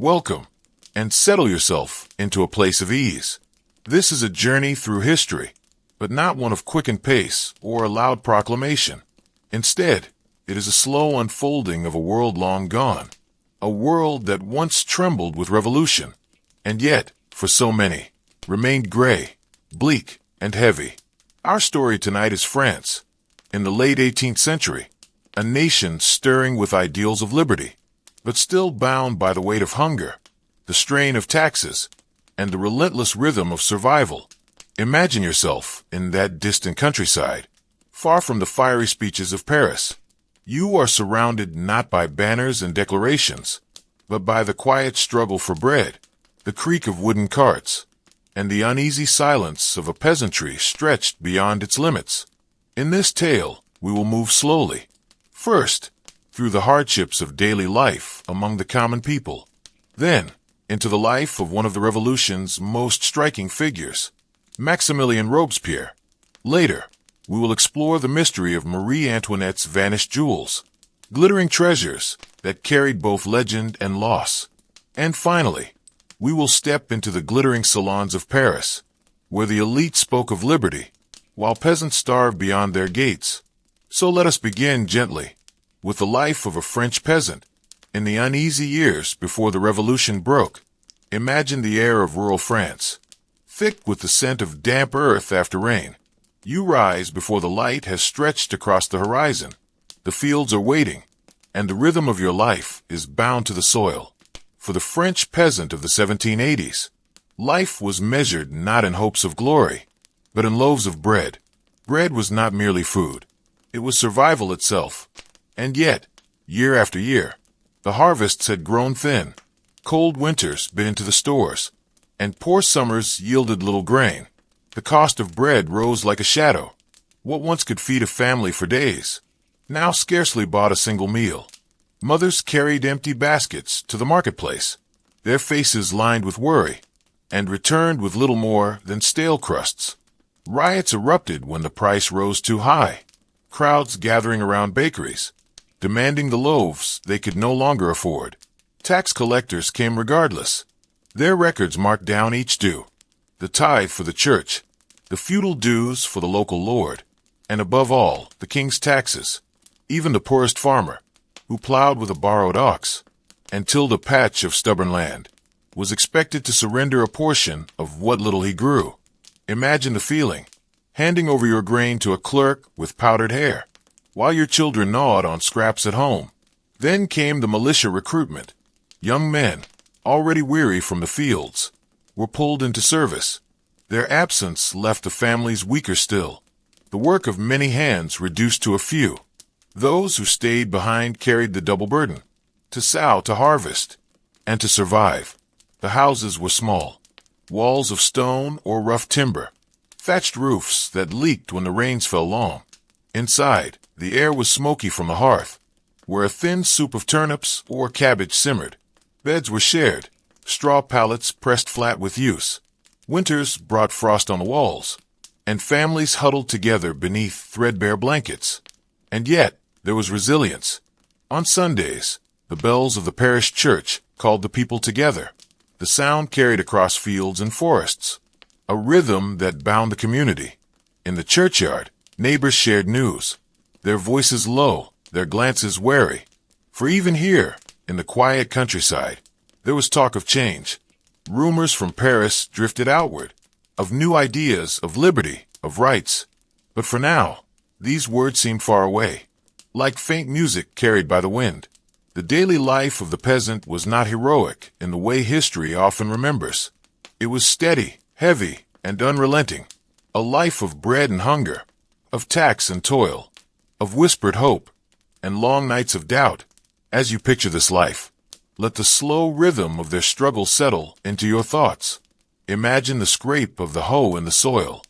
Welcome, and settle yourself into a place of ease. This is a journey through history, but not one of quickened pace or a loud proclamation. Instead, it is a slow unfolding of a world long gone, a world that once trembled with revolution, and yet, for so many, remained gray, bleak, and heavy. Our story tonight is France, in the late 18th century, a nation stirring with ideals of liberty, but still bound by the weight of hunger, the strain of taxes, and the relentless rhythm of survival. Imagine yourself in that distant countryside, far from the fiery speeches of Paris. You are surrounded not by banners and declarations, but by the quiet struggle for bread, the creak of wooden carts, and the uneasy silence of a peasantry stretched beyond its limits. In this tale, we will move slowly. First, through the hardships of daily life among the common people. Then, into the life of one of the revolution's most striking figures, Maximilien Robespierre. Later, we will explore the mystery of Marie Antoinette's vanished jewels, glittering treasures that carried both legend and loss. And finally, we will step into the glittering salons of Paris, where the elite spoke of liberty, while peasants starved beyond their gates. So let us begin gently, with the life of a French peasant, in the uneasy years before the revolution broke. Imagine the air of rural France, thick with the scent of damp earth after rain. You rise before the light has stretched across the horizon. The fields are waiting, and the rhythm of your life is bound to the soil. For the French peasant of the 1780s, life was measured not in hopes of glory, but in loaves of bread. Bread was not merely food. It was survival itself. And yet, year after year, the harvests had grown thin. Cold winters bit into the stores, and poor summers yielded little grain. The cost of bread rose like a shadow. What once could feed a family for days, now scarcely bought a single meal. Mothers carried empty baskets to the marketplace, their faces lined with worry, and returned with little more than stale crusts. Riots erupted when the price rose too high, crowds gathering around bakeries, demanding the loaves they could no longer afford. Tax collectors came regardless. Their records marked down each due, the tithe for the church, the feudal dues for the local lord, and above all, the king's taxes. Even the poorest farmer, who plowed with a borrowed ox and tilled a patch of stubborn land, was expected to surrender a portion of what little he grew. Imagine the feeling, handing over your grain to a clerk with powdered hair, while your children gnawed on scraps at home. Then came the militia recruitment. Young men, already weary from the fields, were pulled into service. Their absence left the families weaker still, the work of many hands reduced to a few. Those who stayed behind carried the double burden, to sow, to harvest, and to survive. The houses were small, walls of stone or rough timber, thatched roofs that leaked when the rains fell long. Inside, the air was smoky from the hearth, where a thin soup of turnips or cabbage simmered. Beds were shared, straw pallets pressed flat with use. Winters brought frost on the walls, and families huddled together beneath threadbare blankets. And yet, there was resilience. On Sundays, the bells of the parish church called the people together. The sound carried across fields and forests, a rhythm that bound the community. In the churchyard, neighbors shared news, their voices low, their glances wary. For even here, in the quiet countryside, there was talk of change. Rumors from Paris drifted outward, of new ideas, of liberty, of rights. But for now, these words seemed far away, like faint music carried by the wind. The daily life of the peasant was not heroic in the way history often remembers. It was steady, heavy, and unrelenting, a life of bread and hunger, of tax and toil, of whispered hope, and long nights of doubt. As you picture this life, let the slow rhythm of their struggle settle into your thoughts. Imagine the scrape of the hoe in the soil,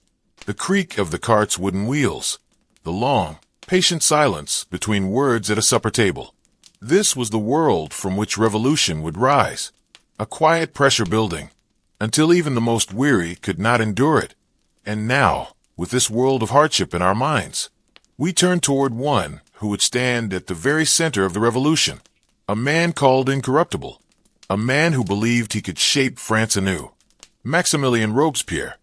the creak of the cart's wooden wheels, the long, patient silence between words at a supper table. This was the world from which revolution would rise, a quiet pressure building, until even the most weary could not endure it. And now, with this world of hardship in our minds, we turn toward one who would stand at the very center of the revolution, a man called incorruptible, a man who believed he could shape France anew. Maximilien Robespierre.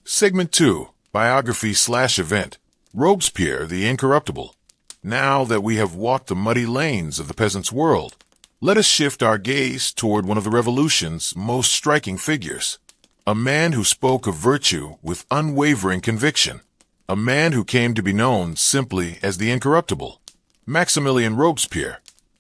Segment 2, Biography/Event. Robespierre the Incorruptible. Now that we have walked the muddy lanes of the peasant's world, let us shift our gaze toward one of the Revolution's most striking figures. A man who spoke of virtue with unwavering conviction. A man who came to be known simply as the Incorruptible. Maximilien Robespierre.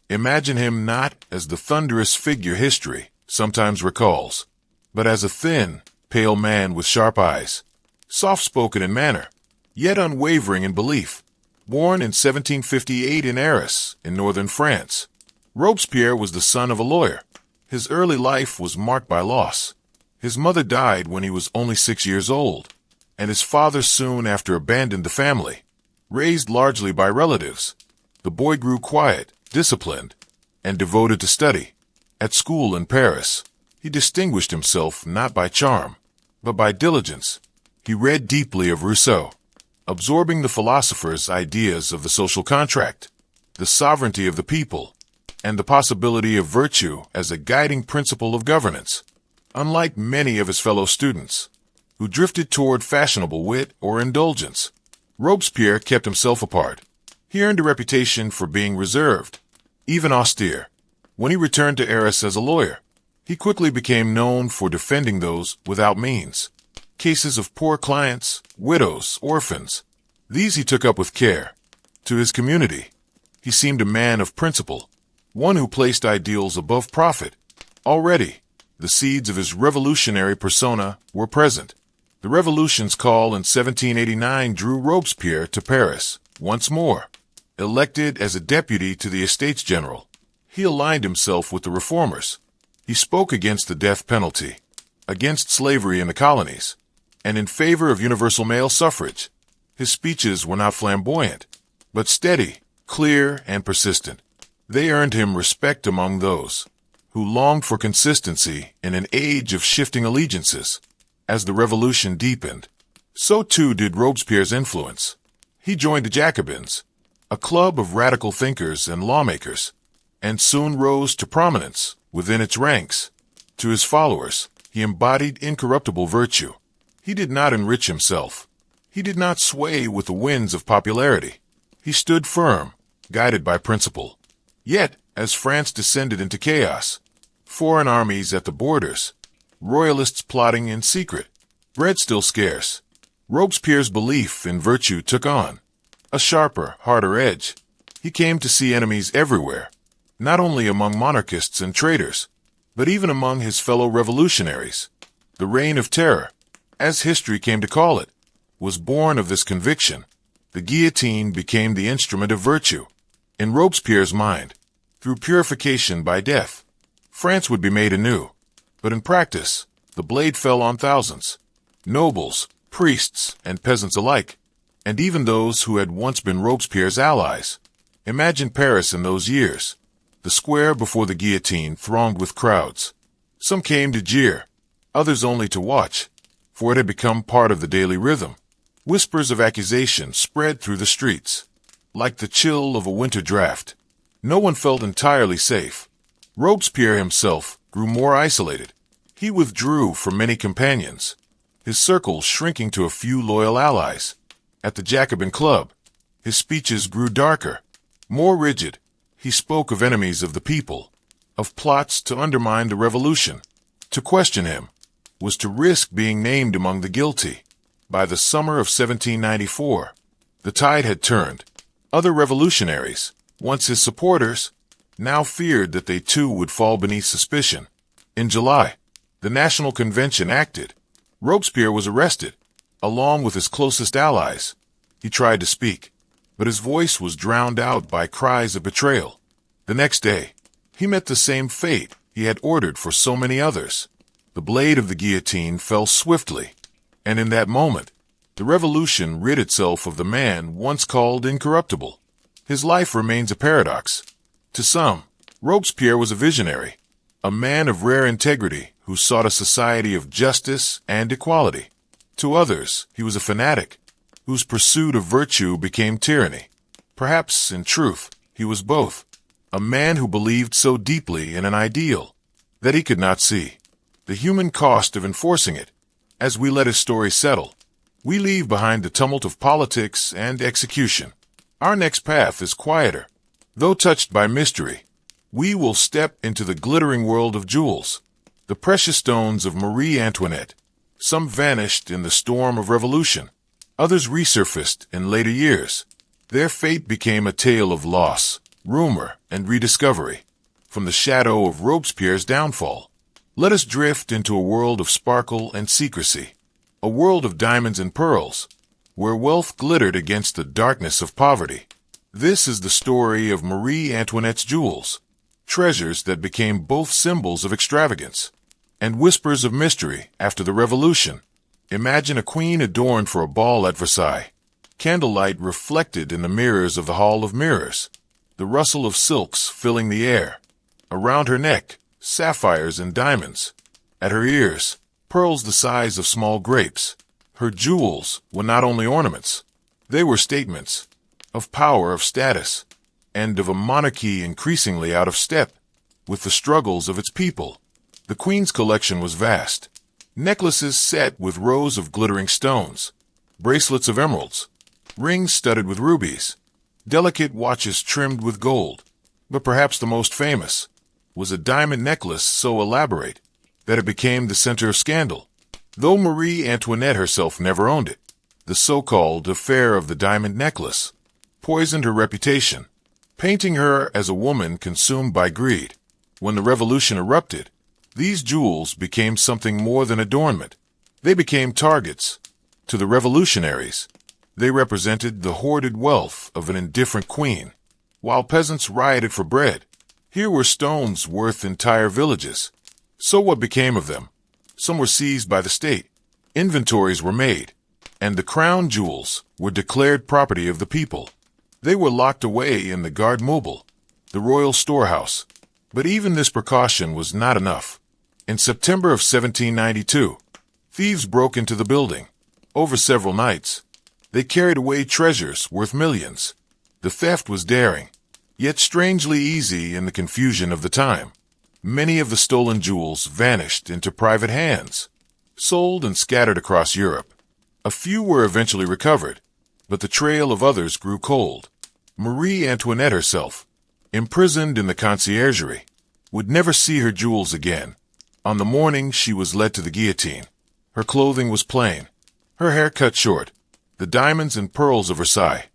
Imagine him not as the thunderous figure history sometimes recalls, but as a thin, pale man with sharp eyes, soft-spoken in manner, yet unwavering in belief. Born in 1758 in Arras, in northern France, Robespierre was the son of a lawyer. His early life was marked by loss. His mother died when he was only 6 years old, and his father soon after abandoned the family. Raised largely by relatives, the boy grew quiet, disciplined, and devoted to study. At school in Paris, he distinguished himself not by charm, but by diligence. He read deeply of Rousseau, absorbing the philosopher's ideas of the social contract, the sovereignty of the people, and the possibility of virtue as a guiding principle of governance. Unlike many of his fellow students, who drifted toward fashionable wit or indulgence, Robespierre kept himself apart. He earned a reputation for being reserved, even austere. When he returned to Arras as a lawyer, he quickly became known for defending those without means. Cases of poor clients, widows, orphans, these he took up with care. To his community, he seemed a man of principle, one who placed ideals above profit. Already, the seeds of his revolutionary persona were present. The Revolution's call in 1789 drew Robespierre to Paris once more. Elected as a deputy to the Estates General, he aligned himself with the reformers. He spoke against the death penalty, against slavery in the colonies, and in favor of universal male suffrage. His speeches were not flamboyant, but steady, clear, and persistent. They earned him respect among those who longed for consistency in an age of shifting allegiances. As the revolution deepened, so too did Robespierre's influence. He joined the Jacobins, a club of radical thinkers and lawmakers, and soon rose to prominence within its ranks. To his followers, he embodied incorruptible virtue. He did not enrich himself. He did not sway with the winds of popularity. He stood firm, guided by principle. Yet, as France descended into chaos, foreign armies at the borders, royalists plotting in secret, bread still scarce, Robespierre's belief in virtue took on a sharper, harder edge. He came to see enemies everywhere, not only among monarchists and traitors, but even among his fellow revolutionaries. The Reign of Terror, as history came to call it, was born of this conviction. The guillotine became the instrument of virtue. In Robespierre's mind, through purification by death, France would be made anew. But in practice, the blade fell on thousands, nobles, priests, and peasants alike, and even those who had once been Robespierre's allies. Imagine Paris in those years. The square before the guillotine thronged with crowds. Some came to jeer, others only to watch, for it had become part of the daily rhythm. Whispers of accusation spread through the streets, like the chill of a winter draft. No one felt entirely safe. Robespierre himself grew more isolated. He withdrew from many companions, his circle shrinking to a few loyal allies. At the Jacobin Club, his speeches grew darker, more rigid. He spoke of enemies of the people, of plots to undermine the revolution. To question him was to risk being named among the guilty. By the summer of 1794, the tide had turned. Other revolutionaries, once his supporters, now feared that they too would fall beneath suspicion. In July, the National Convention acted. Robespierre was arrested, along with his closest allies. He tried to speak, but his voice was drowned out by cries of betrayal. The next day, he met the same fate he had ordered for so many others. The blade of the guillotine fell swiftly, and in that moment, the revolution rid itself of the man once called incorruptible. His life remains a paradox. To some, Robespierre was a visionary, a man of rare integrity who sought a society of justice and equality. To others, he was a fanatic, whose pursuit of virtue became tyranny. Perhaps, in truth, he was both, a man who believed so deeply in an ideal that he could not see. The human cost of enforcing it. As we let his story settle, we leave behind the tumult of politics and execution. Our next path is quieter. Though touched by mystery, we will step into the glittering world of jewels, the precious stones of Marie Antoinette. Some vanished in the storm of revolution. Others resurfaced in later years. Their fate became a tale of loss, rumor, and rediscovery. From the shadow of Robespierre's downfall, let us drift into a world of sparkle and secrecy, a world of diamonds and pearls, where wealth glittered against the darkness of poverty. This is the story of Marie Antoinette's jewels, treasures that became both symbols of extravagance and whispers of mystery after the Revolution. Imagine a queen adorned for a ball at Versailles, candlelight reflected in the mirrors of the Hall of Mirrors, the rustle of silks filling the air. Around her neck, sapphires and diamonds. At her ears, pearls the size of small grapes. Her jewels were not only ornaments, they were statements of power, of status, and of a monarchy increasingly out of step with the struggles of its people. The queen's collection was vast. Necklaces set with rows of glittering stones, bracelets of emeralds, rings studded with rubies, delicate watches trimmed with gold. But perhaps the most famous was a diamond necklace so elaborate that it became the center of scandal. Though Marie Antoinette herself never owned it, the so-called affair of the diamond necklace poisoned her reputation, painting her as a woman consumed by greed. When the revolution erupted, these jewels became something more than adornment. They became targets. To the revolutionaries, they represented the hoarded wealth of an indifferent queen. While peasants rioted for bread, here were stones worth entire villages. So what became of them? Some were seized by the state. Inventories were made, and the crown jewels were declared property of the people. They were locked away in the garde meuble, the royal storehouse. But even this precaution was not enough. In September of 1792, thieves broke into the building. Over several nights, they carried away treasures worth millions. The theft was daring, yet strangely easy in the confusion of the time. Many of the stolen jewels vanished into private hands, sold and scattered across Europe. A few were eventually recovered, but the trail of others grew cold. Marie Antoinette herself, imprisoned in the conciergerie, would never see her jewels again. On the morning she was led to the guillotine, her clothing was plain, her hair cut short. The diamonds and pearls of Versailles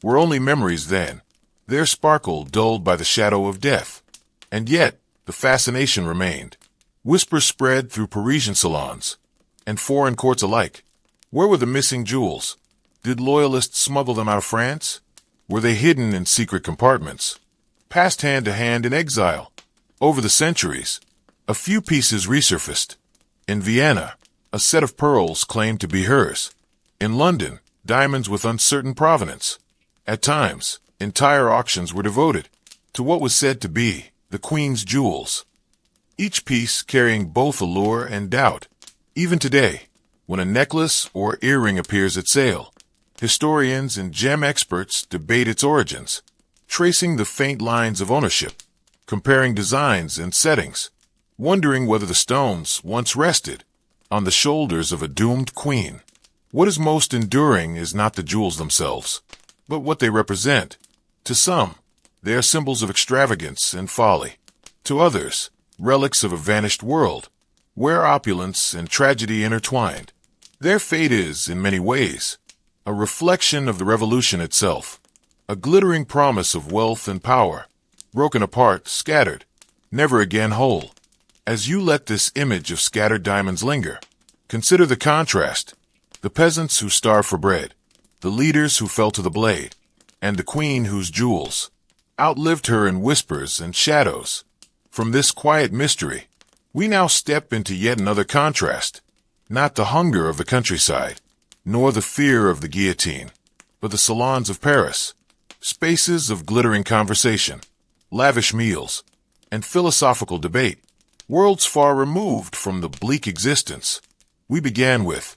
were only memories then, their sparkle dulled by the shadow of death. And yet, the fascination remained. Whispers spread through Parisian salons and foreign courts alike. Where were the missing jewels? Did loyalists smuggle them out of France? Were they hidden in secret compartments, passed hand to hand in exile? Over the centuries, a few pieces resurfaced. In Vienna, a set of pearls claimed to be hers. In London, diamonds with uncertain provenance. At times, entire auctions were devoted to what was said to be the Queen's jewels, each piece carrying both allure and doubt. Even today, when a necklace or earring appears at sale, historians and gem experts debate its origins, tracing the faint lines of ownership, comparing designs and settings, wondering whether the stones once rested on the shoulders of a doomed queen. What is most enduring is not the jewels themselves, but what they represent. To some, they are symbols of extravagance and folly. To others, relics of a vanished world, where opulence and tragedy intertwined. Their fate is, in many ways, a reflection of the revolution itself, a glittering promise of wealth and power, broken apart, scattered, never again whole. As you let this image of scattered diamonds linger, consider the contrast. The peasants who starved for bread, the leaders who fell to the blade, and the queen whose jewels outlived her in whispers and shadows. From this quiet mystery, we now step into yet another contrast. Not the hunger of the countryside, nor the fear of the guillotine, but the salons of Paris, spaces of glittering conversation, lavish meals, and philosophical debate, worlds far removed from the bleak existence we began with.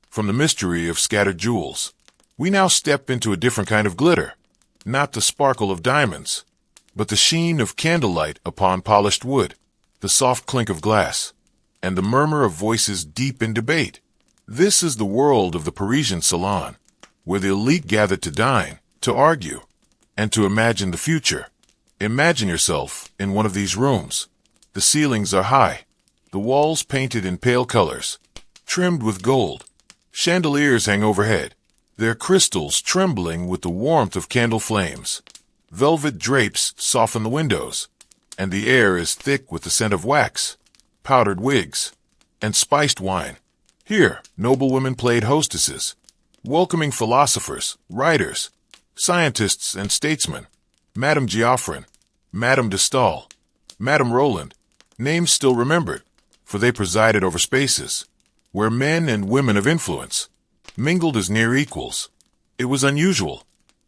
From the mystery of scattered jewels, we now step into a different kind of glitter, not the sparkle of diamonds, but the sheen of candlelight upon polished wood. the soft clink of glass, and the murmur of voices deep in debate. This is the world of the Parisian salon, where the elite gathered to dine, to argue, and to imagine the future. Imagine yourself in one of these rooms. The ceilings are high, the walls painted in pale colors, trimmed with gold. Chandeliers hang overhead, their crystals trembling with the warmth of candle flames. Velvet drapes soften the windows, and the air is thick with the scent of wax, powdered wigs, and spiced wine. Here, noble women played hostesses, welcoming philosophers, writers, scientists, and statesmen. Madame Geoffrin, Madame de Stael, Madame Roland, names still remembered, for they presided over spaces where men and women of influence mingled as near equals. It was unusual,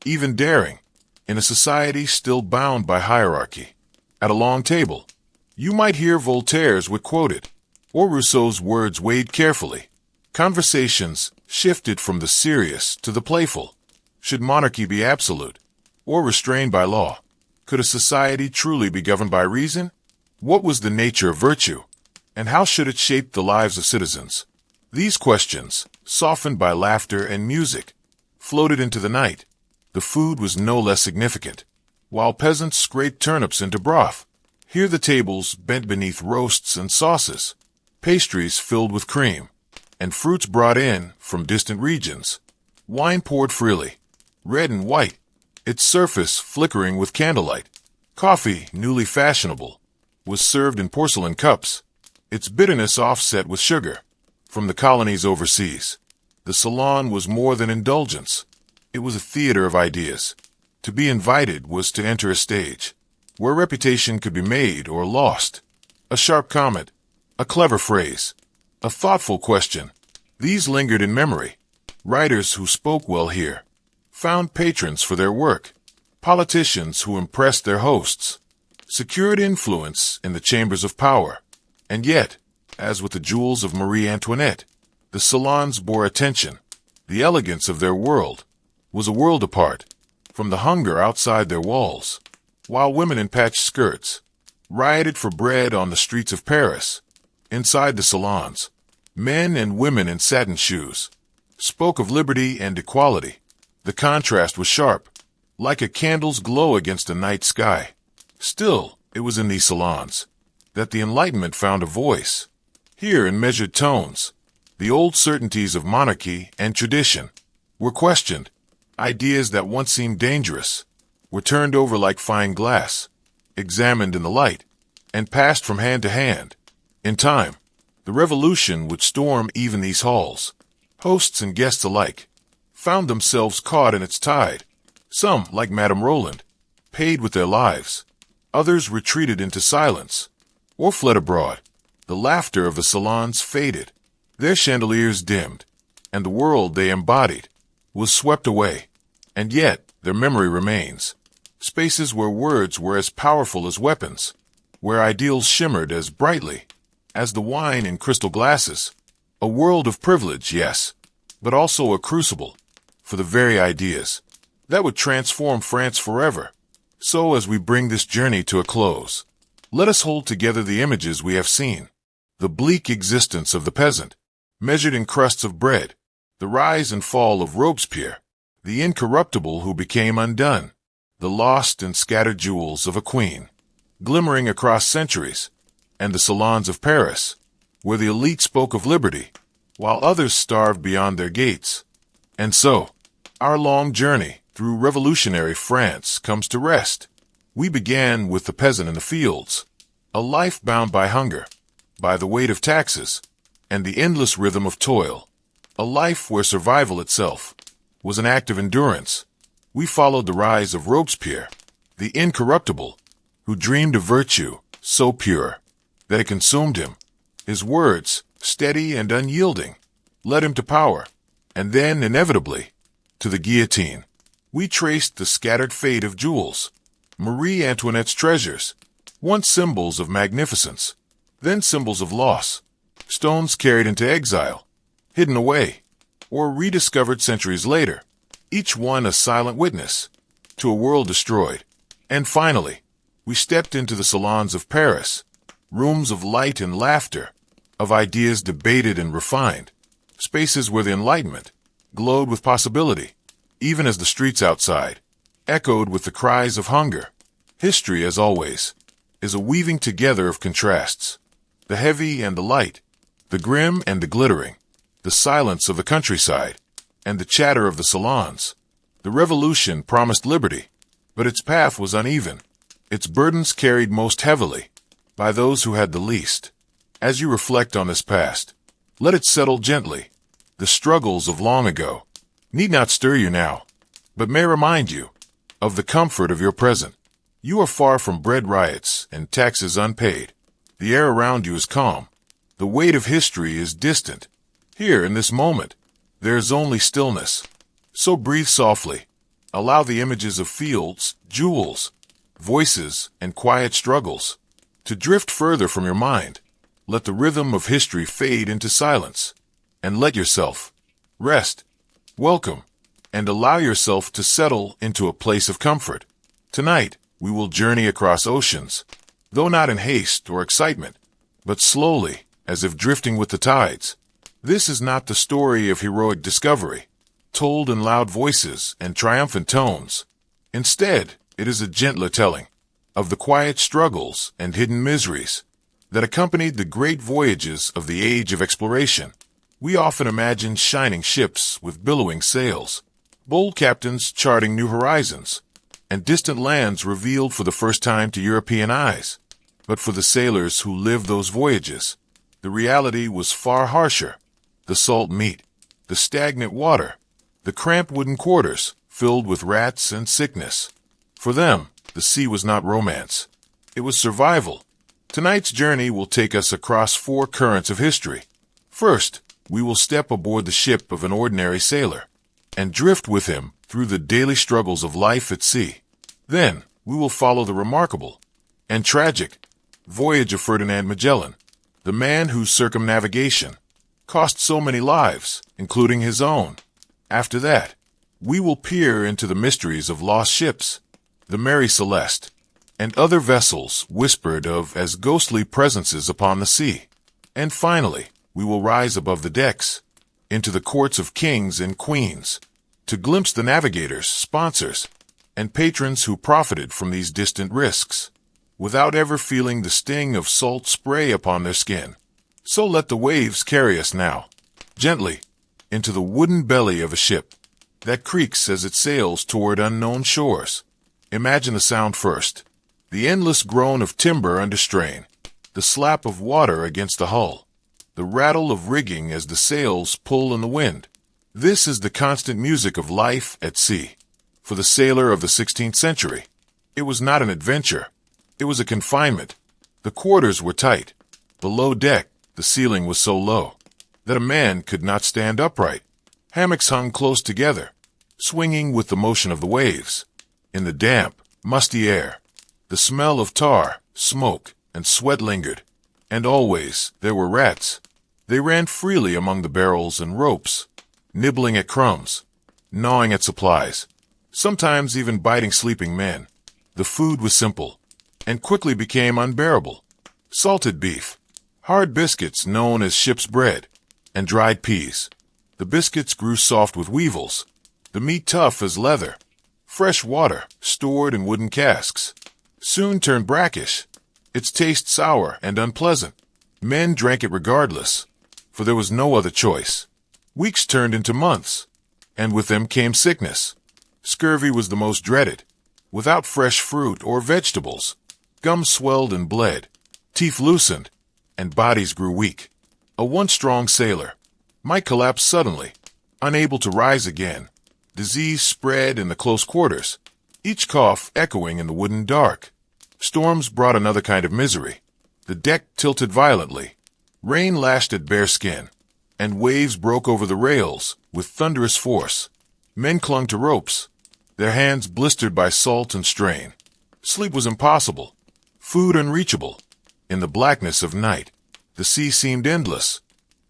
even daring, in a society still bound by hierarchy. At a long table, you might hear Voltaire's wit quoted, or Rousseau's words weighed carefully. Conversations shifted from the serious to the playful. Should monarchy be absolute, or restrained by law? Could a society truly be governed by reason? What was the nature of virtue, and how should it shape the lives of citizens? These questions, softened by laughter and music, floated into the night. The food was no less significant. While peasants scraped turnips into broth, here the tables bent beneath roasts and sauces, pastries filled with cream, and fruits brought in from distant regions. Wine poured freely, red and white, its surface flickering with candlelight. Coffee, newly fashionable, was served in porcelain cups, its bitterness offset with sugar from the colonies overseas. The salon was more than indulgence. It was a theater of ideas. To be invited was to enter a stage where reputation could be made or lost. A sharp comment, a clever phrase, a thoughtful question. These lingered in memory. Writers who spoke well here found patrons for their work. Politicians who impressed their hosts secured influence in the chambers of power. And yet, as with the jewels of Marie Antoinette, the salons bore attention. The elegance of their world was a world apart from the hunger outside their walls. While women in patched skirts rioted for bread on the streets of Paris, inside the salons, men and women in satin shoes spoke of liberty and equality. The contrast was sharp, like a candle's glow against a night sky. Still, it was in these salons that the Enlightenment found a voice. Here, in measured tones, the old certainties of monarchy and tradition were questioned. Ideas that once seemed dangerous were turned over like fine glass, examined in the light, and passed from hand to hand. In time, the revolution would storm even these halls. Hosts and guests alike found themselves caught in its tide. Some, like Madame Roland, paid with their lives. Others retreated into silence or fled abroad. The laughter of the salons faded, their chandeliers dimmed, and the world they embodied was swept away. And yet, their memory remains. Spaces where words were as powerful as weapons, where ideals shimmered as brightly as the wine in crystal glasses. A world of privilege, yes, but also a crucible for the very ideas that would transform France forever. So as we bring this journey to a close, let us hold together the images we have seen. The bleak existence of the peasant, measured in crusts of bread, the rise and fall of Robespierre, the incorruptible who became undone, the lost and scattered jewels of a queen, glimmering across centuries, and the salons of Paris, where the elite spoke of liberty, while others starved beyond their gates. And so, our long journey through revolutionary France comes to rest. We began with the peasant in the fields, a life bound by hunger, by the weight of taxes, and the endless rhythm of toil, a life where survival itself was an act of endurance. We followed the rise of Robespierre, the incorruptible, who dreamed of virtue so pure that it consumed him. His words, steady and unyielding, led him to power, and then, inevitably, to the guillotine. We traced the scattered fate of jewels, Marie Antoinette's treasures, once symbols of magnificence, then symbols of loss, stones carried into exile, hidden away, or rediscovered centuries later, each one a silent witness to a world destroyed. And finally, we stepped into the salons of Paris, rooms of light and laughter, of ideas debated and refined, spaces where the Enlightenment glowed with possibility, even as the streets outside echoed with the cries of hunger. History, as always, is a weaving together of contrasts, the heavy and the light, the grim and the glittering, the silence of the countryside, and the chatter of the salons. The revolution promised liberty, but its path was uneven, its burdens carried most heavily by those who had the least. As you reflect on this past, let it settle gently. The struggles of long ago need not stir you now, but may remind you of the comfort of your present. You are far from bread riots and taxes unpaid. The air around you is calm. The weight of history is distant. Here, in this moment, there is only stillness. So breathe softly. Allow the images of fields, jewels, voices, and quiet struggles to drift further from your mind. Let the rhythm of history fade into silence, and let yourself rest, welcome, and allow yourself to settle into a place of comfort. Tonight, we will journey across oceans, though not in haste or excitement, but slowly, as if drifting with the tides. This is not the story of heroic discovery, told in loud voices and triumphant tones. Instead, it is a gentler telling of the quiet struggles and hidden miseries that accompanied the great voyages of the age of exploration. We often imagine shining ships with billowing sails, bold captains charting new horizons, and distant lands revealed for the first time to European eyes. But for the sailors who lived those voyages, the reality was far harsher. The salt meat, the stagnant water, the cramped wooden quarters filled with rats and sickness. For them, the sea was not romance. It was survival. Tonight's journey will take us across 4 currents of history. First, we will step aboard the ship of an ordinary sailor and drift with him through the daily struggles of life at sea. Then, we will follow the remarkable and tragic voyage of Ferdinand Magellan, the man whose circumnavigation cost so many lives, including his own. After that, we will peer into the mysteries of lost ships, the Mary Celeste, and other vessels whispered of as ghostly presences upon the sea. And finally, we will rise above the decks, into the courts of kings and queens, to glimpse the navigators, sponsors, and patrons who profited from these distant risks, without ever feeling the sting of salt spray upon their skin. So let the waves carry us now, gently, into the wooden belly of a ship that creaks as it sails toward unknown shores. Imagine the sound first, the endless groan of timber under strain, the slap of water against the hull, the rattle of rigging as the sails pull in the wind. This is the constant music of life at sea. For the sailor of the 16th century, it was not an adventure. It was a confinement. The quarters were tight. Below deck, the ceiling was so low that a man could not stand upright. Hammocks hung close together, swinging with the motion of the waves. In the damp, musty air, the smell of tar, smoke, and sweat lingered. And always there were rats. They ran freely among the barrels and ropes, nibbling at crumbs, gnawing at supplies, sometimes even biting sleeping men. The food was simple, and quickly became unbearable. Salted beef, hard biscuits known as ship's bread, and dried peas. The biscuits grew soft with weevils, the meat tough as leather. Fresh water, stored in wooden casks, soon turned brackish, its taste sour and unpleasant. Men drank it regardless, for there was no other choice. Weeks turned into months, and with them came sickness. Scurvy was the most dreaded. Without fresh fruit or vegetables, gums swelled and bled, teeth loosened, and bodies grew weak. A once strong sailor might collapse suddenly, unable to rise again. Disease spread in the close quarters, each cough echoing in the wooden dark. Storms brought another kind of misery. The deck tilted violently. Rain lashed at bare skin, and waves broke over the rails with thunderous force. Men clung to ropes, their hands blistered by salt and strain. Sleep was impossible, food unreachable. In the blackness of night, the sea seemed endless,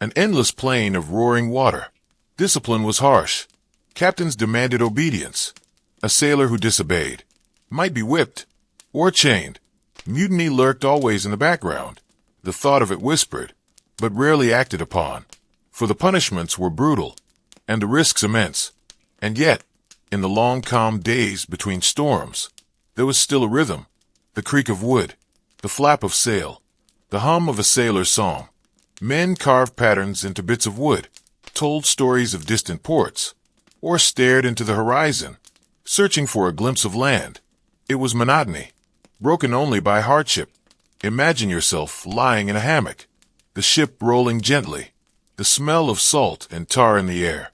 an endless plain of roaring water. Discipline was harsh. Captains demanded obedience. A sailor who disobeyed might be whipped or chained. Mutiny lurked always in the background. The thought of it whispered, but rarely acted upon, for the punishments were brutal, and the risks immense. And yet, in the long calm days between storms, there was still a rhythm, the creak of wood, the flap of sail, the hum of a sailor's song. Men carved patterns into bits of wood, told stories of distant ports, or stared into the horizon, searching for a glimpse of land. It was monotony, broken only by hardship. Imagine yourself lying in a hammock, the ship rolling gently, the smell of salt and tar in the air.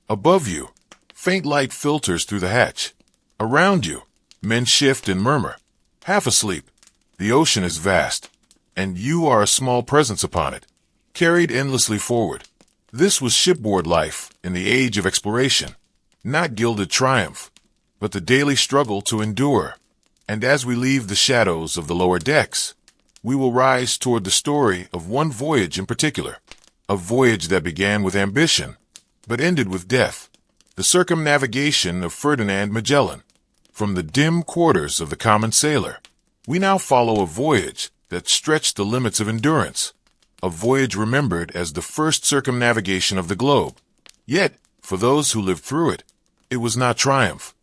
Above you, faint light filters through the hatch. Around you, men shift and murmur. Half asleep, the ocean is vast, and you are a small presence upon it, carried endlessly forward. This was shipboard life in the age of exploration, not gilded triumph, but the daily struggle to endure. And as we leave the shadows of the lower decks, we will rise toward the story of one voyage in particular, a voyage that began with ambition, but ended with death, the circumnavigation of Ferdinand Magellan. From the dim quarters of the common sailor, we now follow a voyage that stretched the limits of endurance, a voyage remembered as the first circumnavigation of the globe. Yet, for those who lived through it, it was not triumph,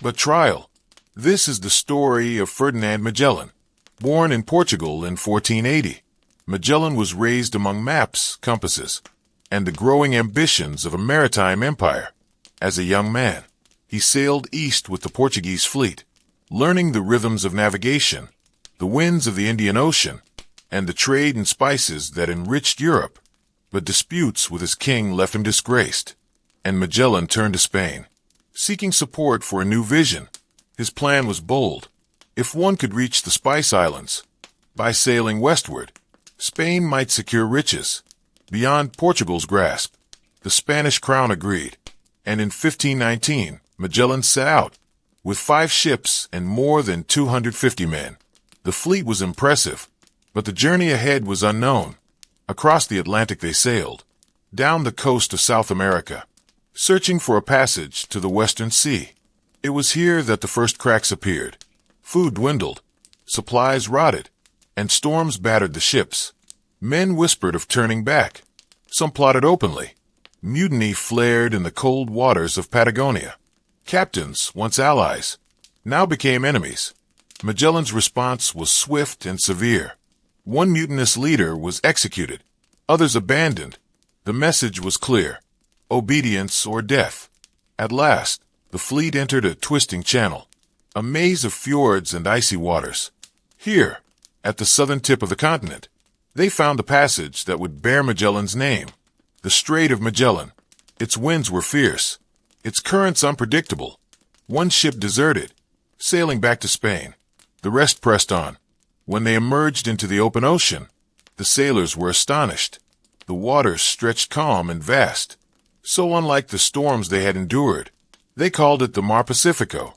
but trial. This is the story of Ferdinand Magellan. Born in Portugal in 1480, Magellan was raised among maps, compasses, and the growing ambitions of a maritime empire. As a young man, he sailed east with the Portuguese fleet, learning the rhythms of navigation, the winds of the Indian Ocean, and the trade in spices that enriched Europe. But disputes with his king left him disgraced, and Magellan turned to Spain, seeking support for a new vision. His plan was bold. If one could reach the Spice Islands, by sailing westward, Spain might secure riches beyond Portugal's grasp. The Spanish crown agreed, and in 1519, Magellan set out, with 5 ships and more than 250 men. The fleet was impressive, but the journey ahead was unknown. Across the Atlantic they sailed, down the coast of South America, searching for a passage to the Western Sea. It was here that the first cracks appeared. Food dwindled, supplies rotted, and storms battered the ships. Men whispered of turning back. Some plotted openly. Mutiny flared in the cold waters of Patagonia. Captains, once allies, now became enemies. Magellan's response was swift and severe. One mutinous leader was executed, others abandoned. The message was clear: obedience or death. At last, the fleet entered a twisting channel, a maze of fjords and icy waters. Here, at the southern tip of the continent, they found the passage that would bear Magellan's name, the Strait of Magellan. Its winds were fierce, its currents unpredictable. One ship deserted, sailing back to Spain. The rest pressed on. When they emerged into the open ocean, the sailors were astonished. The waters stretched calm and vast, so unlike the storms they had endured. They called it the Mar Pacifico,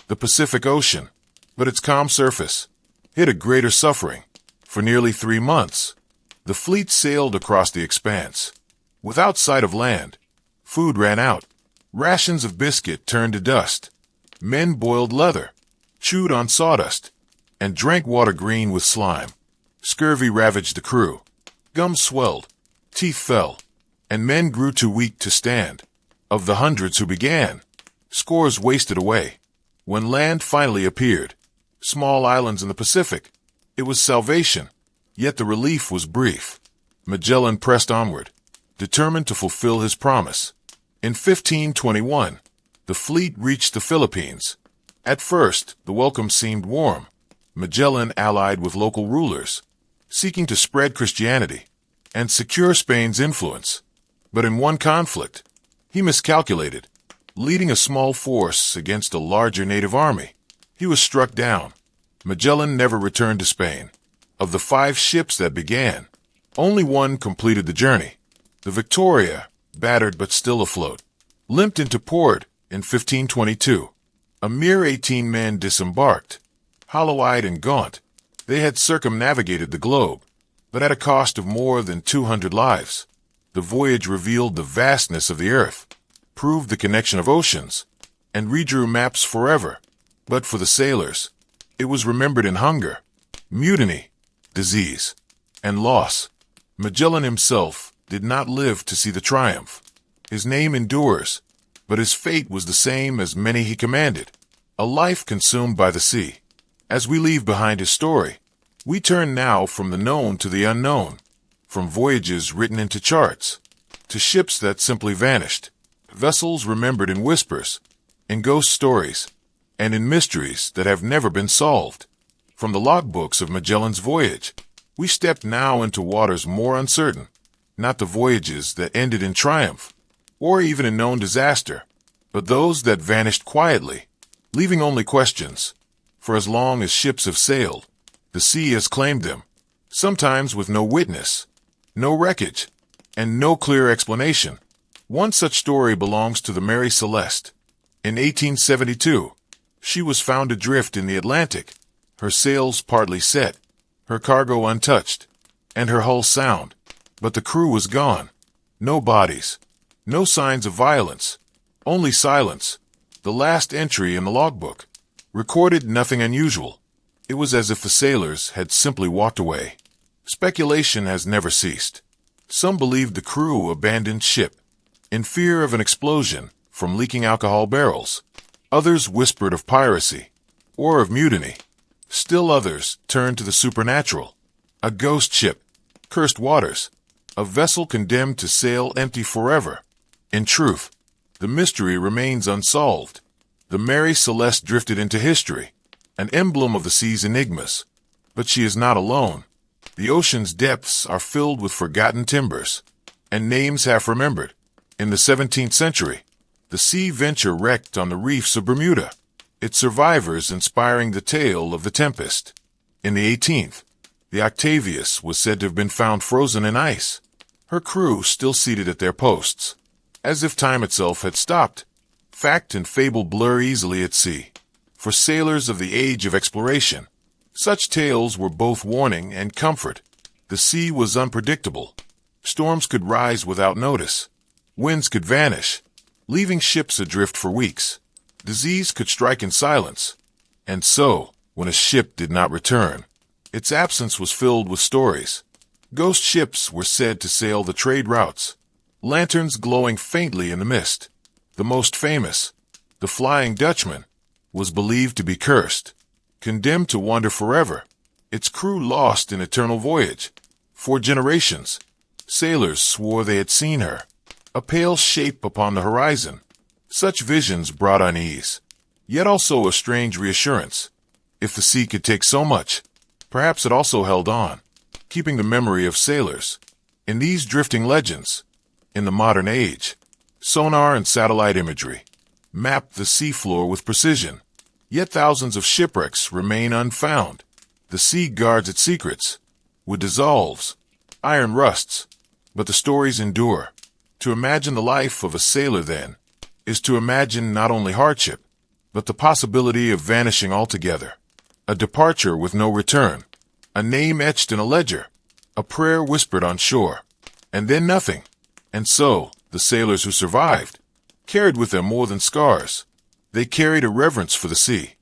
the Pacific Ocean, but its calm surface hid a greater suffering. For nearly 3 months, the fleet sailed across the expanse. Without sight of land, food ran out. Rations of biscuit turned to dust. Men boiled leather, chewed on sawdust, and drank water green with slime. Scurvy ravaged the crew. Gums swelled, teeth fell, and men grew too weak to stand. Of the hundreds who began, scores wasted away. When land finally appeared, small islands in the Pacific, it was salvation. Yet the relief was brief. Magellan pressed onward, determined to fulfill his promise. In 1521, the fleet reached the Philippines. At first, the welcome seemed warm. Magellan allied with local rulers, seeking to spread Christianity and secure Spain's influence. But in one conflict, he miscalculated, leading a small force against a larger native army. He was struck down. Magellan never returned to Spain. Of the 5 ships that began, only one completed the journey. The Victoria, battered but still afloat, limped into port in 1522. A mere 18 men disembarked. Hollow-eyed and gaunt, they had circumnavigated the globe, but at a cost of more than 200 lives. The voyage revealed the vastness of the earth, proved the connection of oceans, and redrew maps forever. But for the sailors, it was remembered in hunger, mutiny, disease, and loss. Magellan himself did not live to see the triumph. His name endures, but his fate was the same as many he commanded, a life consumed by the sea. As we leave behind his story, we turn now from the known to the unknown, from voyages written into charts, to ships that simply vanished, vessels remembered in whispers, in ghost stories, and in mysteries that have never been solved. From the logbooks of Magellan's voyage, we step now into waters more uncertain, not the voyages that ended in triumph, or even in known disaster, but those that vanished quietly, leaving only questions. For as long as ships have sailed, the sea has claimed them, sometimes with no witness, no wreckage, and no clear explanation. One such story belongs to the Mary Celeste. In 1872, she was found adrift in the Atlantic, her sails partly set, her cargo untouched, and her hull sound. But the crew was gone. No bodies, no signs of violence, only silence. The last entry in the logbook recorded nothing unusual. It was as if the sailors had simply walked away. Speculation has never ceased. Some believed the crew abandoned ship in fear of an explosion from leaking alcohol barrels. Others whispered of piracy or of mutiny. Still others turned to the supernatural. A ghost ship, cursed waters, a vessel condemned to sail empty forever. In truth, the mystery remains unsolved. The Mary Celeste drifted into history, an emblem of the sea's enigmas. But she is not alone. The ocean's depths are filled with forgotten timbers, and names half remembered. In the 17th century, the Sea Venture wrecked on the reefs of Bermuda, its survivors inspiring the tale of the Tempest. In the 18th, the Octavius was said to have been found frozen in ice, her crew still seated at their posts, as if time itself had stopped. Fact and fable blur easily at sea. For sailors of the age of exploration, such tales were both warning and comfort. The sea was unpredictable. Storms could rise without notice. Winds could vanish, leaving ships adrift for weeks. Disease could strike in silence. And so, when a ship did not return, its absence was filled with stories. Ghost ships were said to sail the trade routes, lanterns glowing faintly in the mist. The most famous, the Flying Dutchman, was believed to be cursed, condemned to wander forever, its crew lost in eternal voyage. For generations, sailors swore they had seen her, a pale shape upon the horizon. Such visions brought unease, yet also a strange reassurance. If the sea could take so much, perhaps it also held on, keeping the memory of sailors. In these drifting legends, in the modern age, sonar and satellite imagery map the seafloor with precision, yet thousands of shipwrecks remain unfound. The sea guards its secrets. Wood dissolves, iron rusts, but the stories endure. To imagine the life of a sailor, then, is to imagine not only hardship, but the possibility of vanishing altogether, a departure with no return, a name etched in a ledger, a prayer whispered on shore, and then nothing. And so, the sailors who survived carried with them more than scars. They carried a reverence for the sea,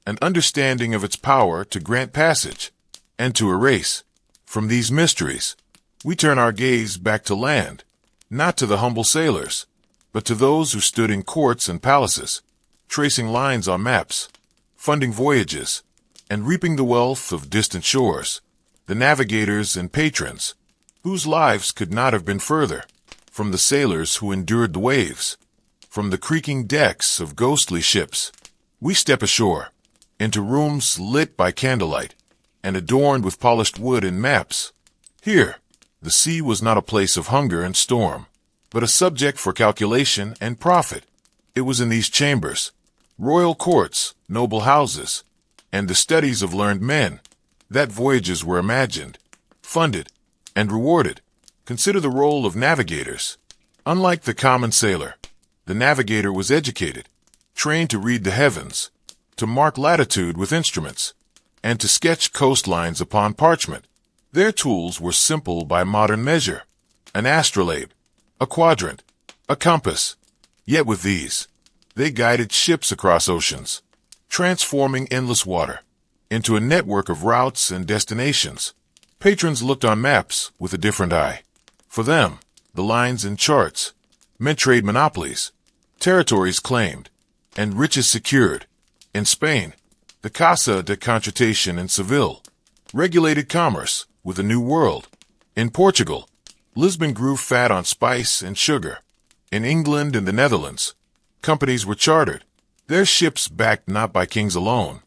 an understanding of its power to grant passage and to erase. From these mysteries, we turn our gaze back to land, not to the humble sailors, but to those who stood in courts and palaces, tracing lines on maps, funding voyages, and reaping the wealth of distant shores, the navigators and patrons, whose lives could not have been further. From the sailors who endured the waves, from the creaking decks of ghostly ships, we step ashore, into rooms lit by candlelight, and adorned with polished wood and maps. Here, the sea was not a place of hunger and storm, but a subject for calculation and profit. It was in these chambers, royal courts, noble houses, and the studies of learned men, that voyages were imagined, funded, and rewarded. Consider the role of navigators. Unlike the common sailor, the navigator was educated, trained to read the heavens, to mark latitude with instruments, and to sketch coastlines upon parchment. Their tools were simple by modern measure: an astrolabe, a quadrant, a compass. Yet with these, they guided ships across oceans, transforming endless water into a network of routes and destinations. Patrons looked on maps with a different eye. For them, the lines and charts meant trade monopolies, territories claimed, and riches secured. In Spain, the Casa de Contratación in Seville regulated commerce with a new world. In Portugal, Lisbon grew fat on spice and sugar. In England and the Netherlands, companies were chartered, their ships backed not by kings alone,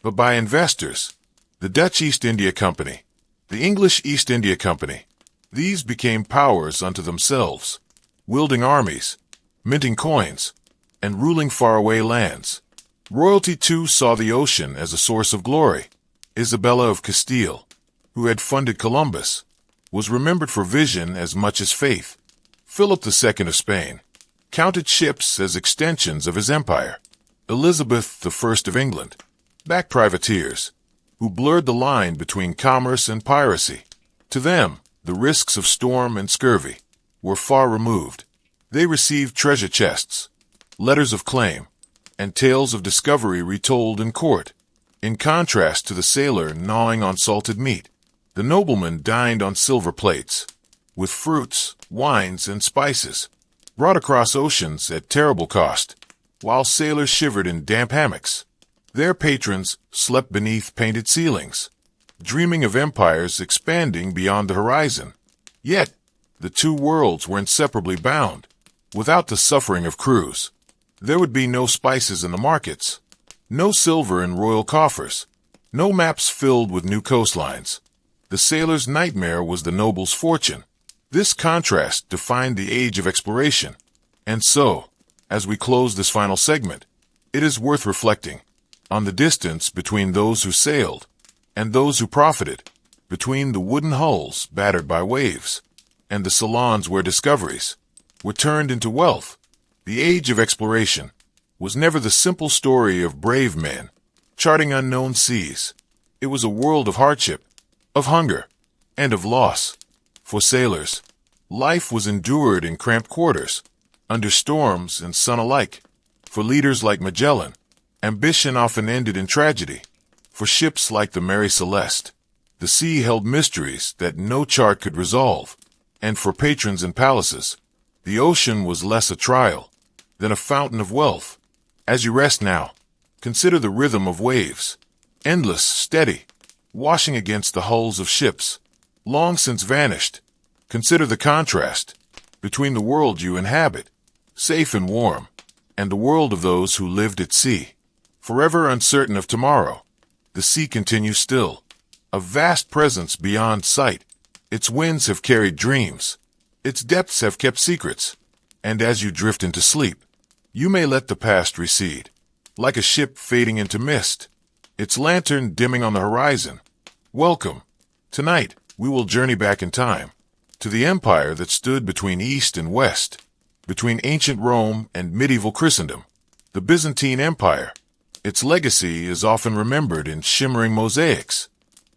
but by investors. The Dutch East India Company, the English East India Company, these became powers unto themselves, wielding armies, minting coins, and ruling faraway lands. Royalty too saw the ocean as a source of glory. Isabella of Castile, who had funded Columbus, was remembered for vision as much as faith. Philip II of Spain counted ships as extensions of his empire. Elizabeth I of England backed privateers, who blurred the line between commerce and piracy. To them, the risks of storm and scurvy were far removed. They received treasure chests, letters of claim, and tales of discovery retold in court. In contrast to the sailor gnawing on salted meat, the nobleman dined on silver plates, with fruits, wines, and spices, brought across oceans at terrible cost, while sailors shivered in damp hammocks. Their patrons slept beneath painted ceilings, dreaming of empires expanding beyond the horizon. Yet, the two worlds were inseparably bound. Without the suffering of crews, there would be no spices in the markets, no silver in royal coffers, no maps filled with new coastlines. The sailor's nightmare was the noble's fortune. This contrast defined the age of exploration. And so, as we close this final segment, it is worth reflecting on the distance between those who sailed and those who profited, between the wooden hulls battered by waves and the salons where discoveries were turned into wealth. The age of exploration was never the simple story of brave men charting unknown seas. It was a world of hardship, of hunger, and of loss. For sailors, life was endured in cramped quarters, under storms and sun alike. For leaders like Magellan, ambition often ended in tragedy. For ships like the Mary Celeste, the sea held mysteries that no chart could resolve. And for patrons in palaces, the ocean was less a trial than a fountain of wealth. As you rest now, consider the rhythm of waves, endless, steady, washing against the hulls of ships, long since vanished. Consider the contrast between the world you inhabit, safe and warm, and the world of those who lived at sea. Forever uncertain of tomorrow, the sea continues still, a vast presence beyond sight. Its winds have carried dreams, its depths have kept secrets, and as you drift into sleep, you may let the past recede, like a ship fading into mist, its lantern dimming on the horizon. Welcome. Tonight, we will journey back in time, to the empire that stood between East and West, between ancient Rome and medieval Christendom, the Byzantine Empire. Its legacy is often remembered in shimmering mosaics,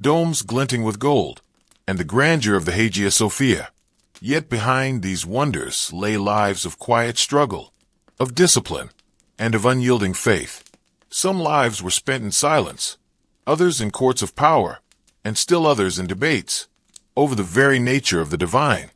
domes glinting with gold, and the grandeur of the Hagia Sophia. Yet behind these wonders lay lives of quiet struggle, of discipline, and of unyielding faith. Some lives were spent in silence, others in courts of power, and still others in debates over the very nature of the divine.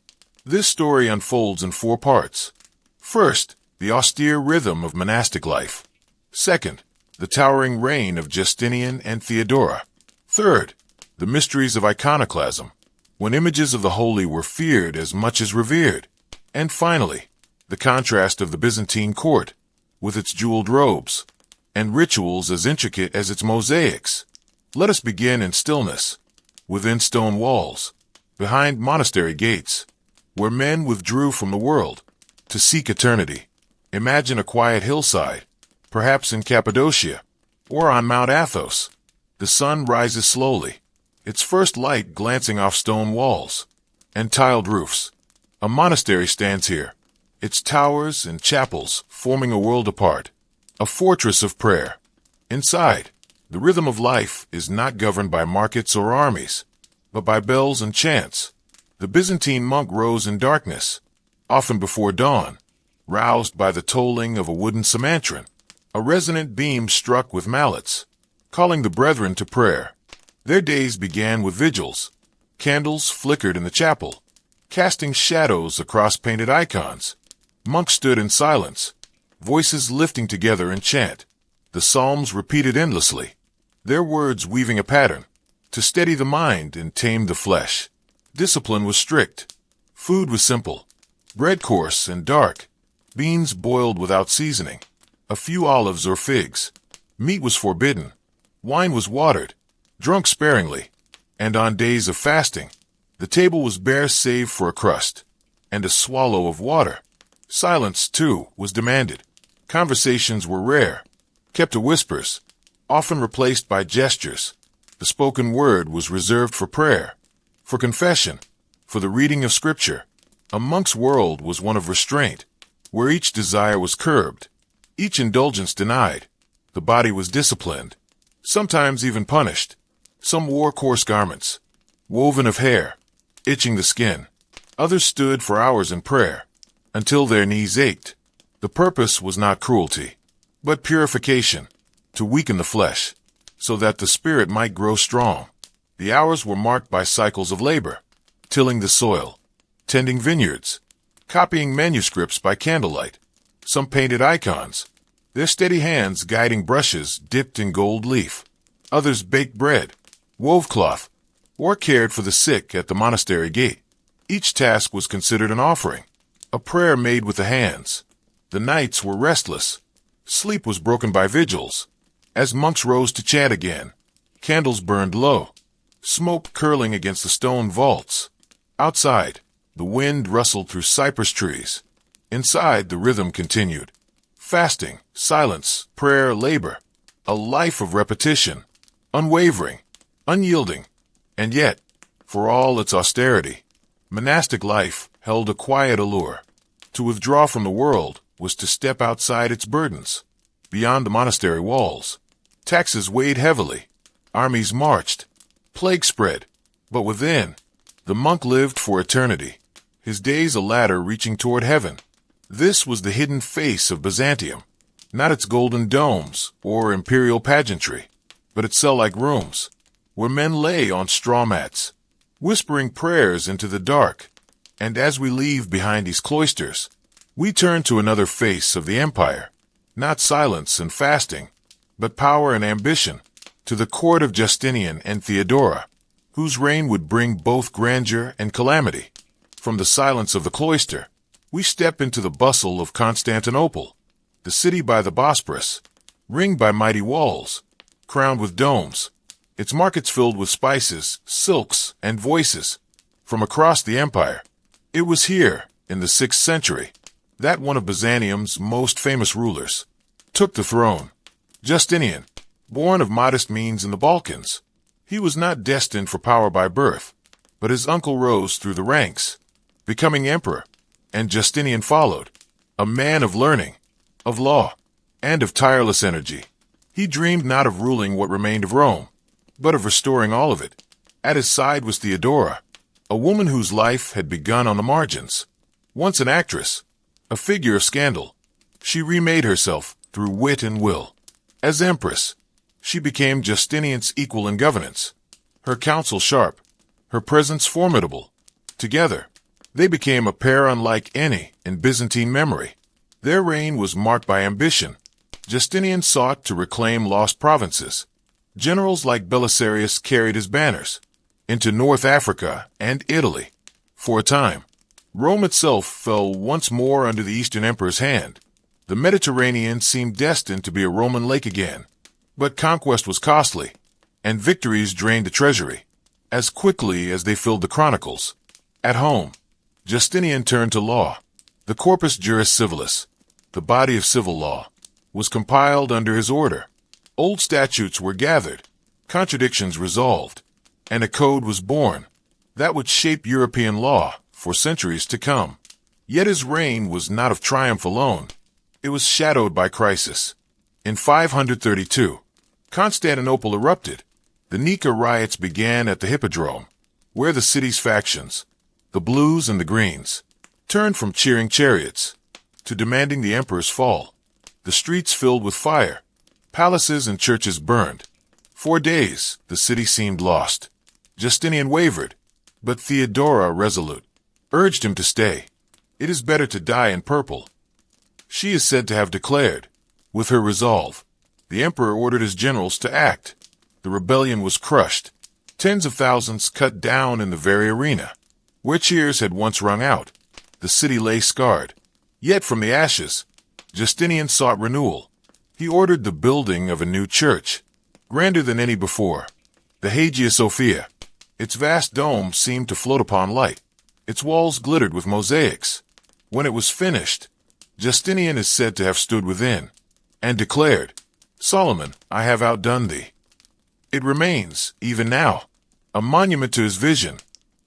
This story unfolds in 4 parts. First, the austere rhythm of monastic life. Second, the towering reign of Justinian and Theodora. Third, the mysteries of iconoclasm, when images of the holy were feared as much as revered. And finally, the contrast of the Byzantine court, with its jeweled robes, and rituals as intricate as its mosaics. Let us begin in stillness, within stone walls, behind monastery gates, where men withdrew from the world to seek eternity. Imagine a quiet hillside, perhaps in Cappadocia, or on Mount Athos. The sun rises slowly, its first light glancing off stone walls and tiled roofs. A monastery stands here, its towers and chapels forming a world apart, a fortress of prayer. Inside, the rhythm of life is not governed by markets or armies, but by bells and chants. The Byzantine monk rose in darkness, often before dawn, roused by the tolling of a wooden sumatran. A resonant beam struck with mallets, calling the brethren to prayer. Their days began with vigils, Candles flickered in the chapel, casting shadows across painted icons. Monks stood in silence, voices lifting together in chant. The psalms repeated endlessly, their words weaving a pattern to steady the mind and tame the flesh. Discipline was strict. Food was simple, bread coarse and dark, beans boiled without seasoning, a few olives or figs. Meat was forbidden, wine was watered, drunk sparingly, and on days of fasting, the table was bare save for a crust and a swallow of water. Silence, too, was demanded. Conversations were rare, kept to whispers, often replaced by gestures. The spoken word was reserved for prayer, for confession, for the reading of scripture. A monk's world was one of restraint, where each desire was curbed, each indulgence denied. The body was disciplined, sometimes even punished. Some wore coarse garments, woven of hair, itching the skin. Others stood for hours in prayer, until their knees ached. The purpose was not cruelty, but purification, to weaken the flesh, so that the spirit might grow strong. The hours were marked by cycles of labor, tilling the soil, tending vineyards, copying manuscripts by candlelight. Some painted icons, their steady hands guiding brushes dipped in gold leaf. Others baked bread, wove cloth, or cared for the sick at the monastery gate. Each task was considered an offering, a prayer made with the hands. The nights were restless. Sleep was broken by vigils. As monks rose to chant again, candles burned low, smoke curling against the stone vaults. Outside, the wind rustled through cypress trees. Inside, the rhythm continued. Fasting, silence, prayer, labor. A life of repetition, unwavering, unyielding. And yet, for all its austerity, monastic life held a quiet allure. To withdraw from the world was to step outside its burdens. Beyond the monastery walls, taxes weighed heavily. Armies marched. Plague spread. But within, the monk lived for eternity, his days a ladder reaching toward heaven. This was the hidden face of Byzantium, not its golden domes or imperial pageantry, but its cell-like rooms, where men lay on straw mats, whispering prayers into the dark. And as we leave behind these cloisters, we turn to another face of the empire, not silence and fasting, but power and ambition, to the court of Justinian and Theodora, whose reign would bring both grandeur and calamity. From the silence of the cloister, we step into the bustle of Constantinople, the city by the Bosporus, ringed by mighty walls, crowned with domes, its markets filled with spices, silks, and voices from across the empire. It was here, in the 6th century, that one of Byzantium's most famous rulers took the throne. Justinian, born of modest means in the Balkans. He was not destined for power by birth, but his uncle rose through the ranks, becoming emperor, and Justinian followed, a man of learning, of law, and of tireless energy. He dreamed not of ruling what remained of Rome, but of restoring all of it. At his side was Theodora, a woman whose life had begun on the margins. Once an actress, a figure of scandal, she remade herself through wit and will. As empress, she became Justinian's equal in governance, her counsel sharp, her presence formidable. Together, they became a pair unlike any in Byzantine memory. Their reign was marked by ambition. Justinian sought to reclaim lost provinces. Generals like Belisarius carried his banners into North Africa and Italy. For a time, Rome itself fell once more under the Eastern Emperor's hand. The Mediterranean seemed destined to be a Roman lake again. But conquest was costly, and victories drained the treasury as quickly as they filled the chronicles. At home, Justinian turned to law. The Corpus Juris Civilis, the body of civil law, was compiled under his order. Old statutes were gathered, contradictions resolved, and a code was born that would shape European law for centuries to come. Yet his reign was not of triumph alone. It was shadowed by crisis. In 532, Constantinople erupted. The Nika riots began at the Hippodrome, where the city's factions, the blues and the greens, turned from cheering chariots to demanding the emperor's fall. The streets filled with fire, palaces and churches burned. For days, the city seemed lost. Justinian wavered, But Theodora, resolute, urged him to stay. It is better to die in purple. She is said to have declared, with her resolve, the emperor ordered his generals to act. The rebellion was crushed, tens of thousands cut down in the very arena, where cheers had once rung out. The city lay scarred. Yet from the ashes, Justinian sought renewal. He ordered the building of a new church, grander than any before, the Hagia Sophia. Its vast dome seemed to float upon light. Its walls glittered with mosaics. When it was finished, Justinian is said to have stood within and declared, Solomon, I have outdone thee. It remains, even now, a monument to his vision.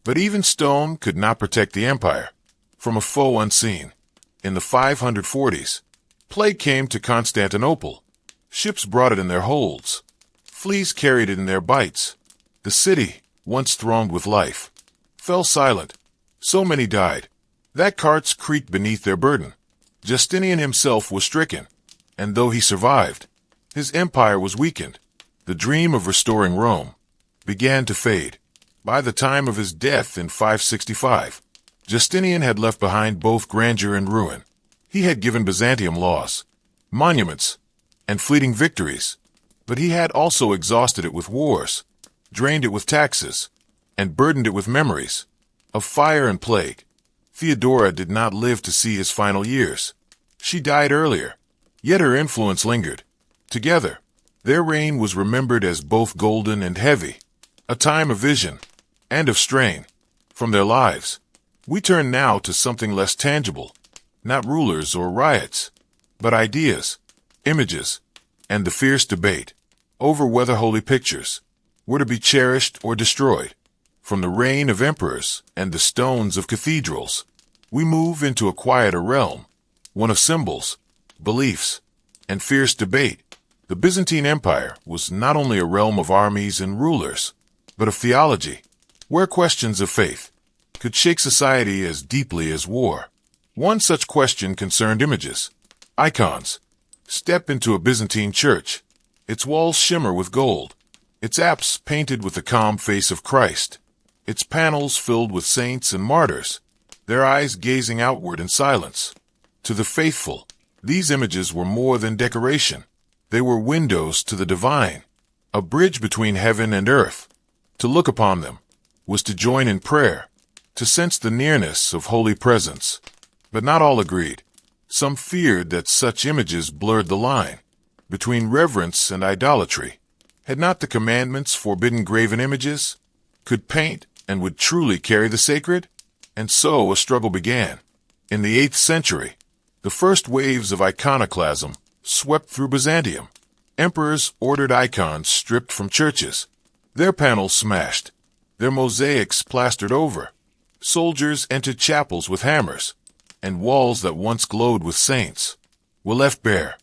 But even stone could not protect the empire from a foe unseen. In the 540s, plague came to Constantinople. Ships brought it in their holds. Fleas carried it in their bites. The city, once thronged with life, fell silent. So many died that carts creaked beneath their burden. Justinian himself was stricken, and though he survived, his empire was weakened. The dream of restoring Rome began to fade. By the time of his death in 565, Justinian had left behind both grandeur and ruin. He had given Byzantium laws, monuments, and fleeting victories, but he had also exhausted it with wars, drained it with taxes, and burdened it with memories of fire and plague. Theodora did not live to see his final years. She died earlier, yet her influence lingered. Together, their reign was remembered as both golden and heavy, a time of vision and of strain. From their lives, we turn now to something less tangible, not rulers or riots, but ideas, images, and the fierce debate over whether holy pictures were to be cherished or destroyed. From the reign of emperors and the stones of cathedrals, we move into a quieter realm, one of symbols, beliefs, and fierce debate. The Byzantine Empire was not only a realm of armies and rulers, but of theology, where questions of faith could shake society as deeply as war. One such question concerned images, icons. Step into a Byzantine church. Its walls shimmer with gold, its apse painted with the calm face of Christ, its panels filled with saints and martyrs, their eyes gazing outward in silence. To the faithful, these images were more than decoration. They were windows to the divine, a bridge between heaven and earth. To look upon them was to join in prayer, to sense the nearness of holy presence. But not all agreed. Some feared that such images blurred the line between reverence and idolatry. Had not the commandments forbidden graven images? Could paint and would truly carry the sacred? And so a struggle began. In the 8th century, the first waves of iconoclasm swept through Byzantium. Emperors ordered icons stripped from churches, their panels smashed, their mosaics plastered over. Soldiers entered chapels with hammers, and walls that once glowed with saints were left bare.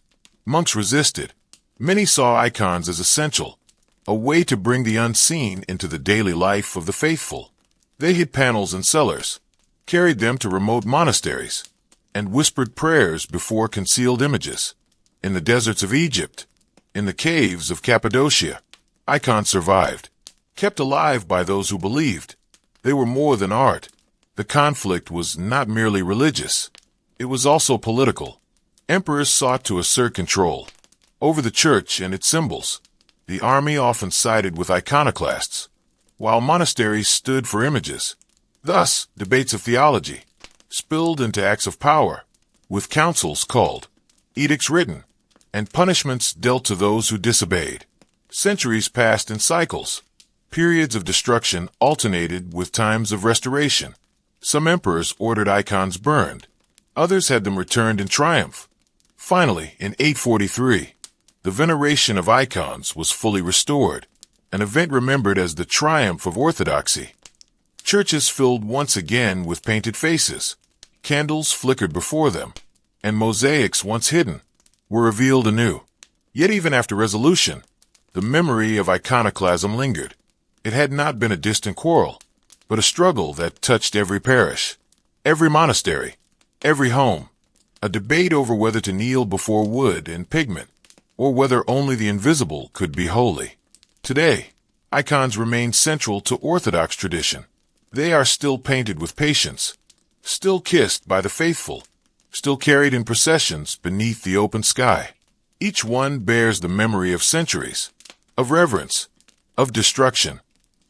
Monks resisted. Many saw icons as essential, a way to bring the unseen into the daily life of the faithful. They hid panels in cellars, carried them to remote monasteries, and whispered prayers before concealed images. In the deserts of Egypt, in the caves of Cappadocia, icons survived, kept alive by those who believed. They were more than art. The conflict was not merely religious. It was also political. Emperors sought to assert control over the church and its symbols. The army often sided with iconoclasts, while monasteries stood for images. Thus, debates of theology spilled into acts of power, with councils called, edicts written, and punishments dealt to those who disobeyed. Centuries passed in cycles. Periods of destruction alternated with times of restoration. Some emperors ordered icons burned. Others had them returned in triumph. Finally, in 843, the veneration of icons was fully restored, an event remembered as the triumph of orthodoxy. Churches filled once again with painted faces. Candles flickered before them, and mosaics once hidden were revealed anew. Yet even after resolution, the memory of iconoclasm lingered. It had not been a distant quarrel, but a struggle that touched every parish, every monastery, every home. A debate over whether to kneel before wood and pigment, or whether only the invisible could be holy. Today, icons remain central to Orthodox tradition. They are still painted with patience, still kissed by the faithful, still carried in processions beneath the open sky. Each one bears the memory of centuries, of reverence, of destruction,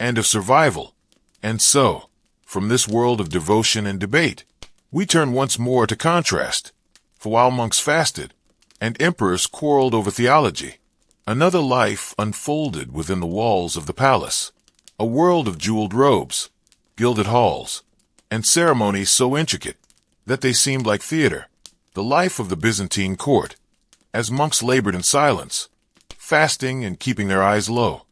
and of survival. And so, from this world of devotion and debate, we turn once more to contrast. For while monks fasted, and emperors quarreled over theology, another life unfolded within the walls of the palace. A world of jeweled robes, gilded halls, and ceremonies so intricate that they seemed like theater. The life of the Byzantine court, as monks labored in silence, fasting and keeping their eyes low.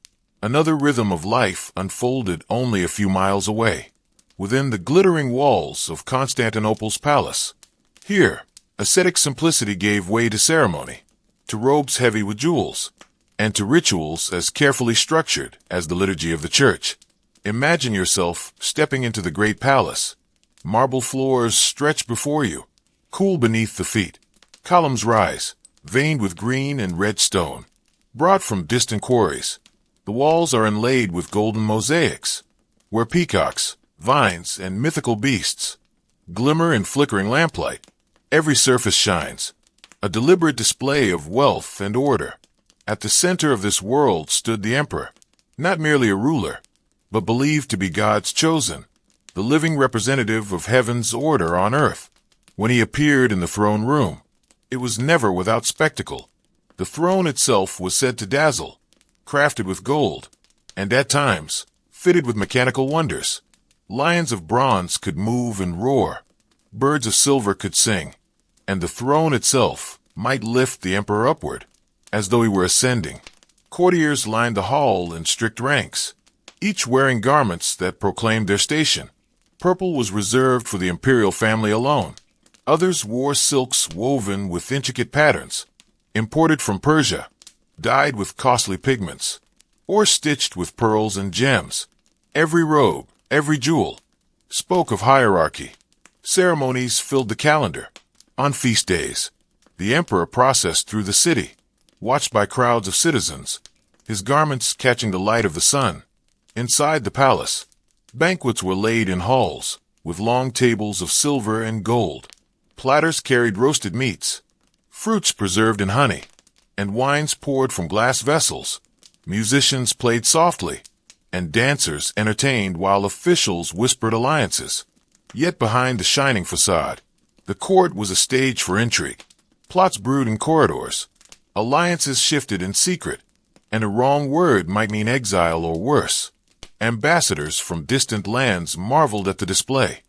Another rhythm of life unfolded only a few miles away, within the glittering walls of Constantinople's palace. Here, ascetic simplicity gave way to ceremony, to robes heavy with jewels, and to rituals as carefully structured as the liturgy of the church. Imagine yourself stepping into the great palace. Marble floors stretch before you, cool beneath the feet. Columns rise, veined with green and red stone, brought from distant quarries. The walls are inlaid with golden mosaics, where peacocks, vines, and mythical beasts glimmer in flickering lamplight. Every surface shines, a deliberate display of wealth and order. At the center of this world stood the emperor, not merely a ruler, but believed to be God's chosen, the living representative of heaven's order on earth. When he appeared in the throne room, it was never without spectacle. The throne itself was said to dazzle, crafted with gold, and at times fitted with mechanical wonders. Lions of bronze could move and roar, birds of silver could sing, and the throne itself might lift the emperor upward, as though he were ascending. Courtiers lined the hall in strict ranks, each wearing garments that proclaimed their station. Purple was reserved for the imperial family alone. Others wore silks woven with intricate patterns, imported from Persia, dyed with costly pigments, or stitched with pearls and gems. Every robe, every jewel, spoke of hierarchy. Ceremonies filled the calendar. On feast days, the emperor processed through the city, watched by crowds of citizens, his garments catching the light of the sun. Inside the palace, banquets were laid in halls, with long tables of silver and gold. Platters carried roasted meats, fruits preserved in honey, and wines poured from glass vessels. Musicians played softly, and dancers entertained while officials whispered alliances. Yet behind the shining facade, the court was a stage for intrigue. Plots brewed in corridors, alliances shifted in secret, and a wrong word might mean exile or worse. Ambassadors from distant lands marveled at the display.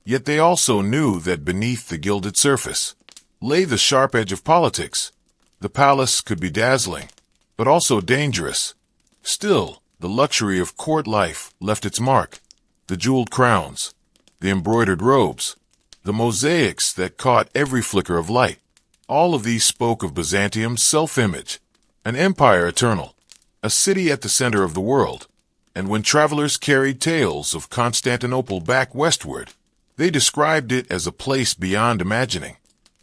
Yet they also knew that beneath the gilded surface lay the sharp edge of politics. The palace could be dazzling, but also dangerous. Still, the luxury of court life left its mark. The jeweled crowns, the embroidered robes, the mosaics that caught every flicker of light. All of these spoke of Byzantium's self-image, an empire eternal, a city at the center of the world. And when travelers carried tales of Constantinople back westward, they described it as a place beyond imagining,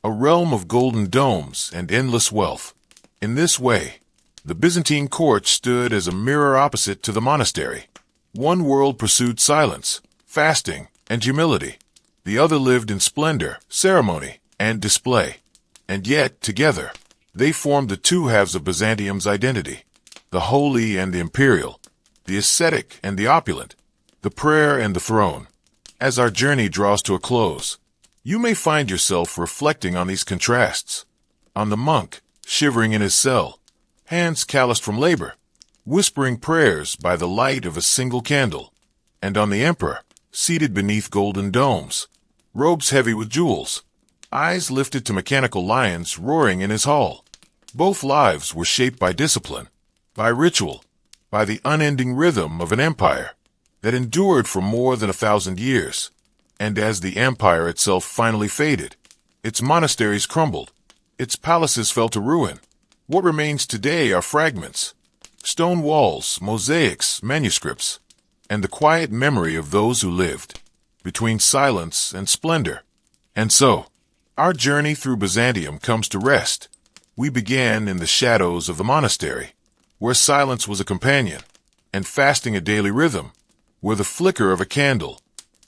a realm of golden domes and endless wealth. In this way, the Byzantine court stood as a mirror opposite to the monastery. One world pursued silence, fasting, and humility. The other lived in splendor, ceremony, and display. And yet, together, they formed the two halves of Byzantium's identity, the holy and the imperial, the ascetic and the opulent, the prayer and the throne. As our journey draws to a close, you may find yourself reflecting on these contrasts. On the monk, shivering in his cell, hands calloused from labor, whispering prayers by the light of a single candle, and on the emperor, seated beneath golden domes, robes heavy with jewels, eyes lifted to mechanical lions roaring in his hall. Both lives were shaped by discipline, by ritual, by the unending rhythm of an empire that endured for more than 1,000 years. And as the empire itself finally faded, its monasteries crumbled, its palaces fell to ruin. What remains today are fragments, stone walls, mosaics, manuscripts, and the quiet memory of those who lived between silence and splendor. And so, our journey through Byzantium comes to rest. We began in the shadows of the monastery, where silence was a companion, and fasting a daily rhythm, where the flicker of a candle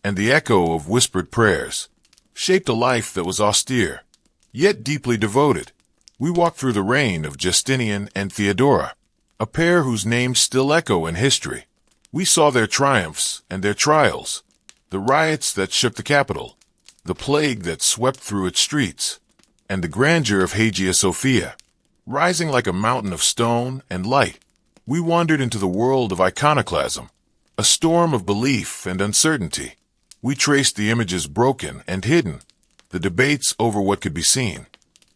and the echo of whispered prayers, shaped a life that was austere, yet deeply devoted. We walked through the reign of Justinian and Theodora, a pair whose names still echo in history. We saw their triumphs and their trials, the riots that shook the capital, the plague that swept through its streets, and the grandeur of Hagia Sophia, rising like a mountain of stone and light. We wandered into the world of iconoclasm, a storm of belief and uncertainty. We traced the images broken and hidden, the debates over what could be seen,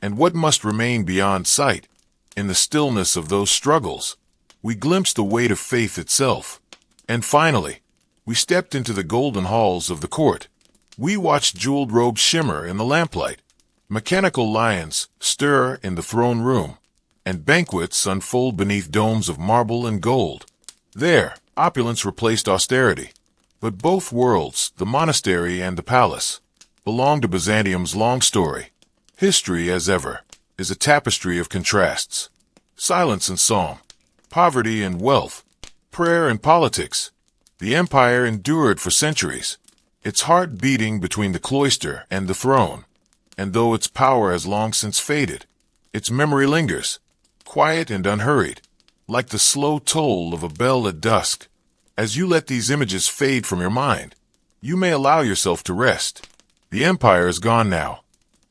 and what must remain beyond sight. In the stillness of those struggles, we glimpsed the weight of faith itself. And finally, we stepped into the golden halls of the court. We watched jeweled robes shimmer in the lamplight, mechanical lions stir in the throne room, and banquets unfold beneath domes of marble and gold. There, opulence replaced austerity. But both worlds, the monastery and the palace, belong to Byzantium's long story. History, as ever, is a tapestry of contrasts. Silence and psalm, poverty and wealth, prayer and politics. The empire endured for centuries, its heart beating between the cloister and the throne. And though its power has long since faded, its memory lingers, quiet and unhurried, like the slow toll of a bell at dusk. As you let these images fade from your mind, you may allow yourself to rest. The empire is gone now.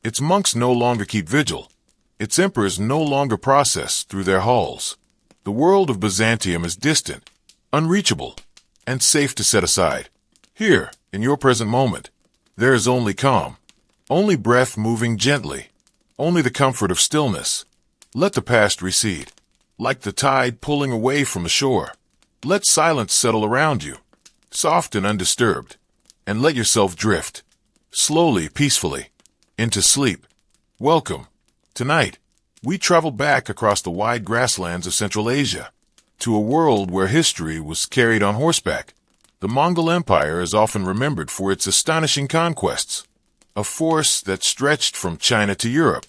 Its monks no longer keep vigil. Its emperors no longer process through their halls. The world of Byzantium is distant, unreachable, and safe to set aside. Here, in your present moment, there is only calm, only breath moving gently, only the comfort of stillness. Let the past recede, like the tide pulling away from the shore. Let silence settle around you, soft and undisturbed, and let yourself drift, slowly, peacefully, into sleep. Welcome. Tonight, we travel back across the wide grasslands of Central Asia, to a world where history was carried on horseback. The Mongol Empire is often remembered for its astonishing conquests, a force that stretched from China to Europe,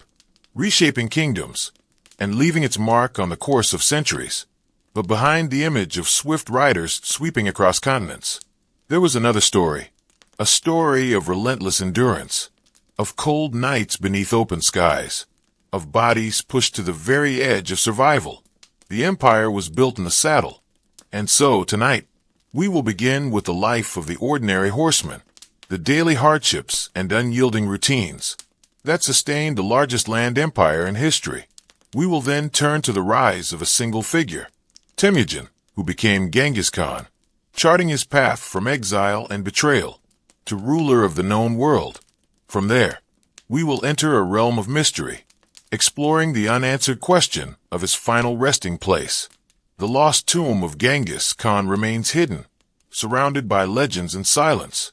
reshaping kingdoms and leaving its mark on the course of centuries. But behind the image of swift riders sweeping across continents, there was another story, a story of relentless endurance, of cold nights beneath open skies, of bodies pushed to the very edge of survival. The empire was built in the saddle, and so tonight, we will begin with the life of the ordinary horseman, the daily hardships and unyielding routines that sustained the largest land empire in history. We will then turn to the rise of a single figure, Temujin, who became Genghis Khan, charting his path from exile and betrayal to ruler of the known world. From there, we will enter a realm of mystery, exploring the unanswered question of his final resting place. The lost tomb of Genghis Khan remains hidden, surrounded by legends and silence.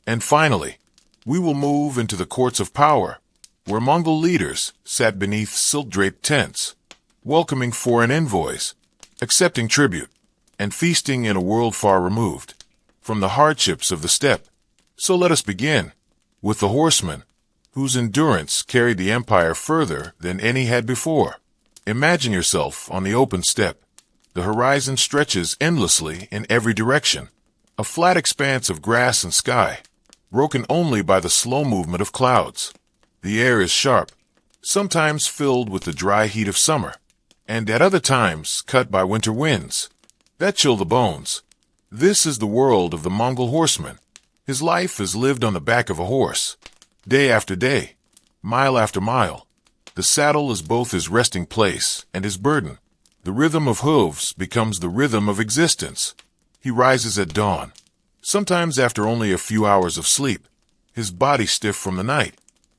And finally, we will move into the courts of power, where Mongol leaders sat beneath silk-draped tents, welcoming foreign envoys, accepting tribute, and feasting in a world far removed from the hardships of the steppe. So let us begin with the horseman, whose endurance carried the empire further than any had before. Imagine yourself on the open steppe. The horizon stretches endlessly in every direction, a flat expanse of grass and sky, broken only by the slow movement of clouds. The air is sharp, sometimes filled with the dry heat of summer, and at other times cut by winter winds that chill the bones. This is the world of the Mongol horseman. His life is lived on the back of a horse, day after day, mile after mile. The saddle is both his resting place and his burden. The rhythm of hooves becomes the rhythm of existence. He rises at dawn, sometimes after only a few hours of sleep, his body stiff from the night.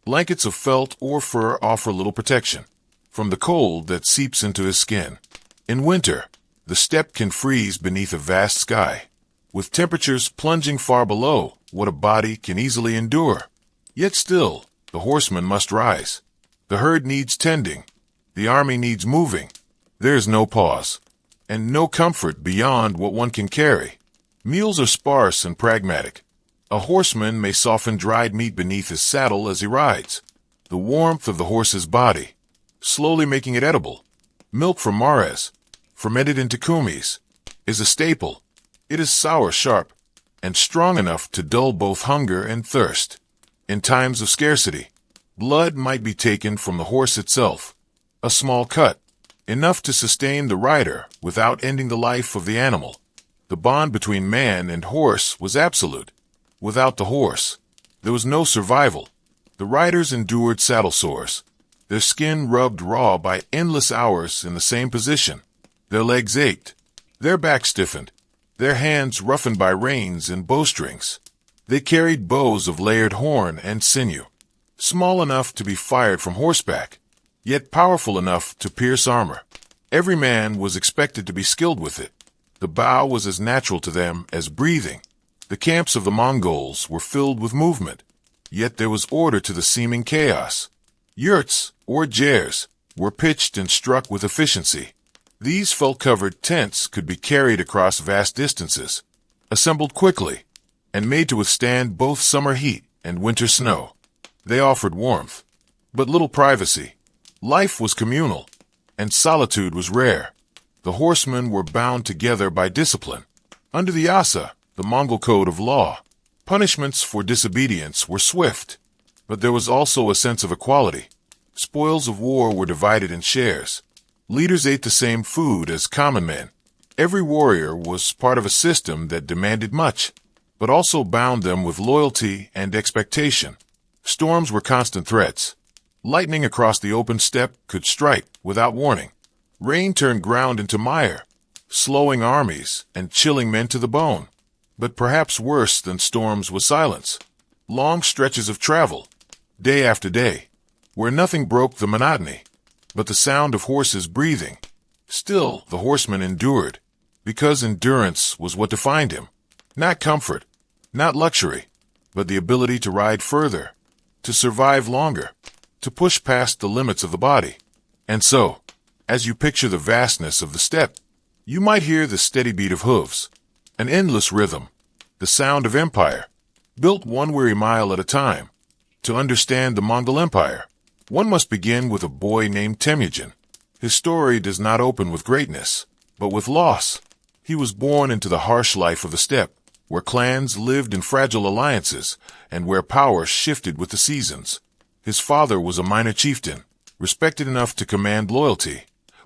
Blankets of felt or fur offer little protection from the cold that seeps into his skin. In winter, the steppe can freeze beneath a vast sky, with temperatures plunging far below what a body can easily endure. Yet still, the horseman must rise. The herd needs tending. The army needs moving. There is no pause, and no comfort beyond what one can carry. Meals are sparse and pragmatic. A horseman may soften dried meat beneath his saddle as he rides, the warmth of the horse's body, slowly making it edible. Milk from mares, fermented into kumis, is a staple. It is sour, sharp, and strong enough to dull both hunger and thirst. In times of scarcity, blood might be taken from the horse itself, a small cut, enough to sustain the rider without ending the life of the animal. The bond between man and horse was absolute. Without the horse, there was no survival. The riders endured saddle sores, their skin rubbed raw by endless hours in the same position. Their legs ached, their backs stiffened, their hands roughened by reins and bowstrings. They carried bows of layered horn and sinew, small enough to be fired from horseback, yet powerful enough to pierce armor. Every man was expected to be skilled with it. The bow was as natural to them as breathing. The camps of the Mongols were filled with movement, yet there was order to the seeming chaos. Yurts, or jairs, were pitched and struck with efficiency. These felt-covered tents could be carried across vast distances, assembled quickly, and made to withstand both summer heat and winter snow. They offered warmth, but little privacy. Life was communal, and solitude was rare. The horsemen were bound together by discipline. Under the Asa, the Mongol code of law, punishments for disobedience were swift, but there was also a sense of equality. Spoils of war were divided in shares. Leaders ate the same food as common men. Every warrior was part of a system that demanded much, but also bound them with loyalty and expectation. Storms were constant threats. Lightning across the open steppe could strike without warning. Rain turned ground into mire, slowing armies and chilling men to the bone. But perhaps worse than storms was silence. Long stretches of travel, day after day, where nothing broke the monotony but the sound of horses breathing. Still, the horseman endured, because endurance was what defined him. Not comfort, not luxury, but the ability to ride further, to survive longer, to push past the limits of the body. And so, as you picture the vastness of the steppe, you might hear the steady beat of hooves, an endless rhythm, the sound of empire, built one weary mile at a time. To understand the Mongol Empire, one must begin with a boy named Temujin. His story does not open with greatness, but with loss. He was born into the harsh life of the steppe, where clans lived in fragile alliances and where power shifted with the seasons. His father was a minor chieftain, respected enough to command loyalty,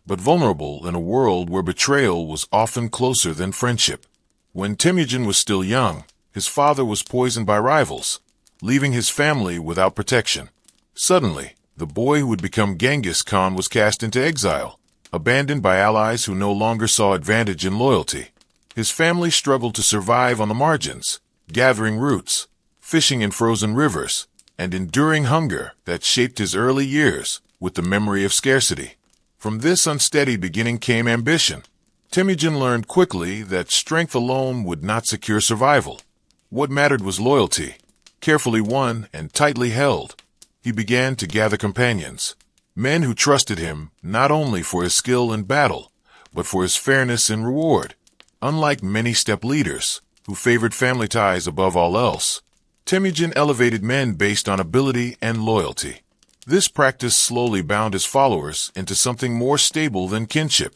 but vulnerable in a world where betrayal was often closer than friendship. When Temujin was still young, his father was poisoned by rivals, leaving his family without protection. Suddenly, the boy who would become Genghis Khan was cast into exile, abandoned by allies who no longer saw advantage in loyalty. His family struggled to survive on the margins, gathering roots, fishing in frozen rivers, and enduring hunger that shaped his early years with the memory of scarcity. From this unsteady beginning came ambition. Temujin learned quickly that strength alone would not secure survival. What mattered was loyalty, carefully won and tightly held. He began to gather companions, men who trusted him not only for his skill in battle, but for his fairness in reward. Unlike many steppe leaders, who favored family ties above all else, Temujin elevated men based on ability and loyalty. This practice slowly bound his followers into something more stable than kinship,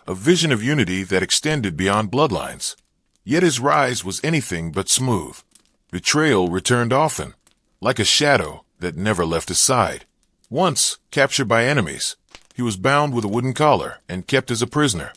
a vision of unity that extended beyond bloodlines. Yet his rise was anything but smooth. Betrayal returned often, like a shadow that never left his side. Once, captured by enemies, he was bound with a wooden collar and kept as a prisoner.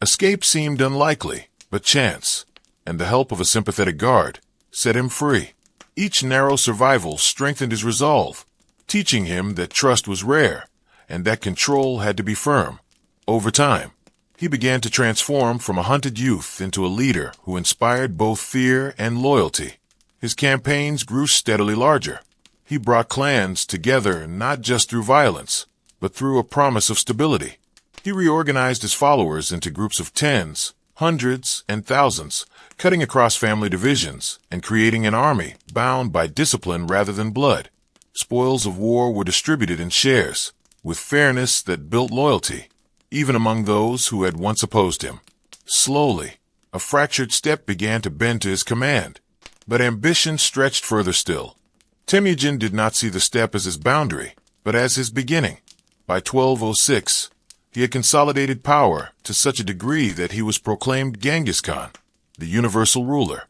Escape seemed unlikely, but chance, and the help of a sympathetic guard, set him free. Each narrow survival strengthened his resolve, teaching him that trust was rare and that control had to be firm. Over time, he began to transform from a hunted youth into a leader who inspired both fear and loyalty. His campaigns grew steadily larger. He brought clans together not just through violence, but through a promise of stability. He reorganized his followers into groups of tens, hundreds, and thousands, cutting across family divisions and creating an army bound by discipline rather than blood. Spoils of war were distributed in shares, with fairness that built loyalty, even among those who had once opposed him. Slowly, a fractured steppe began to bend to his command, but ambition stretched further still. Temujin did not see the steppe as his boundary, but as his beginning. By 1206, he had consolidated power to such a degree that he was proclaimed Genghis Khan, the universal ruler.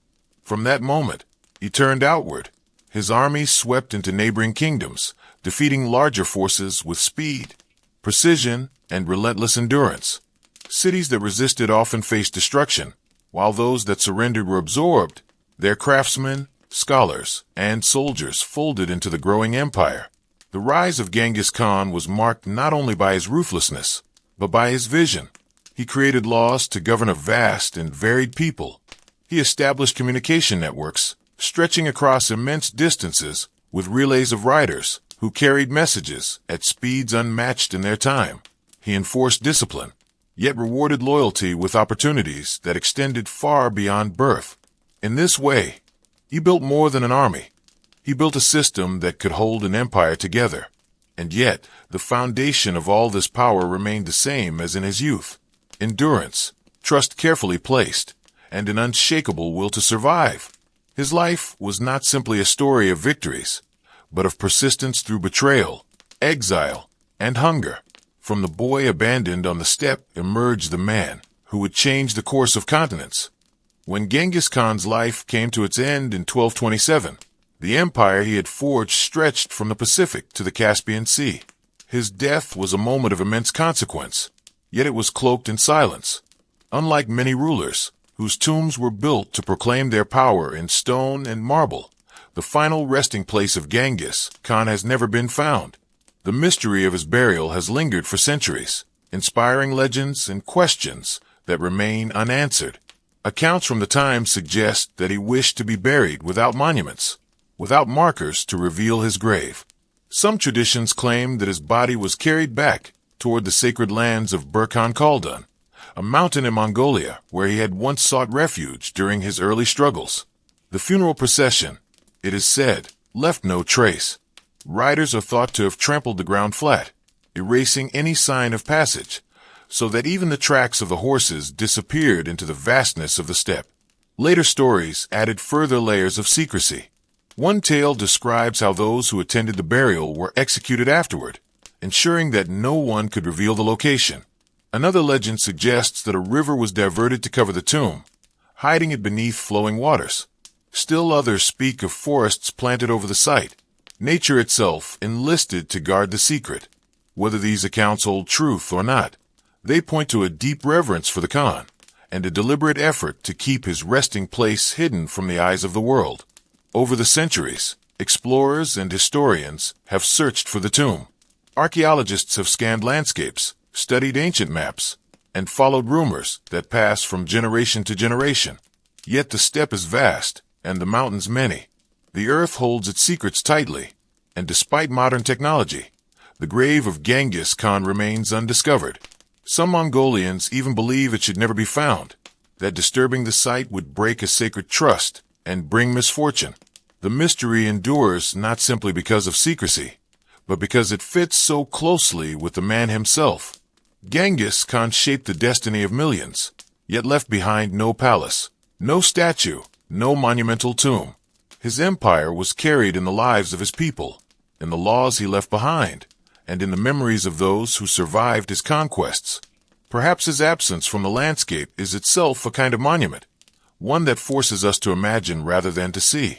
From that moment, he turned outward. His armies swept into neighboring kingdoms, defeating larger forces with speed, precision, and relentless endurance. Cities that resisted often faced destruction, while those that surrendered were absorbed. Their craftsmen, scholars, and soldiers folded into the growing empire. The rise of Genghis Khan was marked not only by his ruthlessness, but by his vision. He created laws to govern a vast and varied people. He established communication networks, stretching across immense distances with relays of riders who carried messages at speeds unmatched in their time. He enforced discipline, yet rewarded loyalty with opportunities that extended far beyond birth. In this way, he built more than an army. He built a system that could hold an empire together. And yet, the foundation of all this power remained the same as in his youth: endurance, trust carefully placed, and an unshakable will to survive. His life was not simply a story of victories, but of persistence through betrayal, exile, and hunger. From the boy abandoned on the steppe emerged the man who would change the course of continents. When Genghis Khan's life came to its end in 1227, the empire he had forged stretched from the Pacific to the Caspian Sea. His death was a moment of immense consequence, yet it was cloaked in silence. Unlike many rulers, whose tombs were built to proclaim their power in stone and marble, the final resting place of Genghis Khan has never been found. The mystery of his burial has lingered for centuries, inspiring legends and questions that remain unanswered. Accounts from the time suggest that he wished to be buried without monuments, without markers to reveal his grave. Some traditions claim that his body was carried back toward the sacred lands of Burkhan Khaldun, a mountain in Mongolia where he had once sought refuge during his early struggles. The funeral procession, it is said, left no trace. Riders are thought to have trampled the ground flat, erasing any sign of passage, so that even the tracks of the horses disappeared into the vastness of the steppe. Later stories added further layers of secrecy. One tale describes how those who attended the burial were executed afterward, ensuring that no one could reveal the location. Another legend suggests that a river was diverted to cover the tomb, hiding it beneath flowing waters. Still others speak of forests planted over the site, nature itself enlisted to guard the secret. Whether these accounts hold truth or not, they point to a deep reverence for the Khan and a deliberate effort to keep his resting place hidden from the eyes of the world. Over the centuries, explorers and historians have searched for the tomb. Archaeologists have scanned landscapes, studied ancient maps, and followed rumors that pass from generation to generation. Yet the steppe is vast, and the mountains many. The earth holds its secrets tightly, and despite modern technology, the grave of Genghis Khan remains undiscovered. Some Mongolians even believe it should never be found, that disturbing the site would break a sacred trust and bring misfortune. The mystery endures not simply because of secrecy, but because it fits so closely with the man himself. Genghis Khan shaped the destiny of millions, yet left behind no palace, no statue, no monumental tomb. His empire was carried in the lives of his people, in the laws he left behind, and in the memories of those who survived his conquests. Perhaps his absence from the landscape is itself a kind of monument, one that forces us to imagine rather than to see.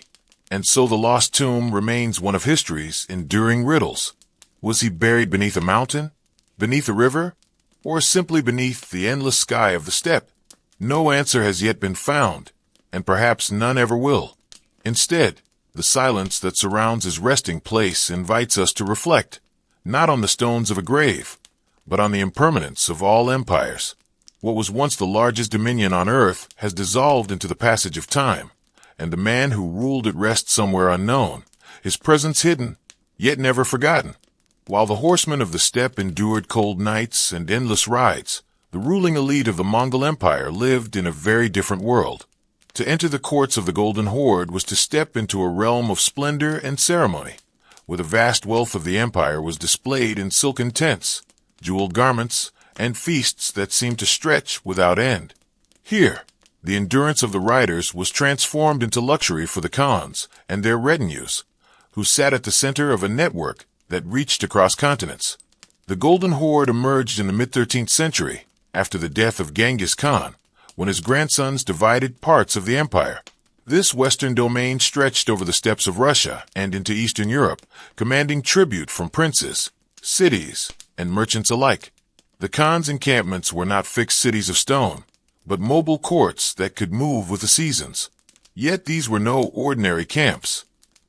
And so the lost tomb remains one of history's enduring riddles. Was he buried beneath a mountain, beneath a river, or simply beneath the endless sky of the steppe? No answer has yet been found, and perhaps none ever will. Instead, the silence that surrounds his resting place invites us to reflect, not on the stones of a grave, but on the impermanence of all empires. What was once the largest dominion on earth has dissolved into the passage of time, and the man who ruled it rests somewhere unknown, his presence hidden, yet never forgotten. While the horsemen of the steppe endured cold nights and endless rides, the ruling elite of the Mongol Empire lived in a very different world. To enter the courts of the Golden Horde was to step into a realm of splendor and ceremony, where the vast wealth of the empire was displayed in silken tents, jeweled garments, and feasts that seemed to stretch without end. Here, the endurance of the riders was transformed into luxury for the Khans and their retinues, who sat at the center of a network that reached across continents. The Golden Horde emerged in the mid-13th century, after the death of Genghis Khan, when his grandsons divided parts of the empire. This western domain stretched over the steppes of Russia and into Eastern Europe, commanding tribute from princes, cities, and merchants alike. The Khan's encampments were not fixed cities of stone, but mobile courts that could move with the seasons. Yet these were no ordinary camps.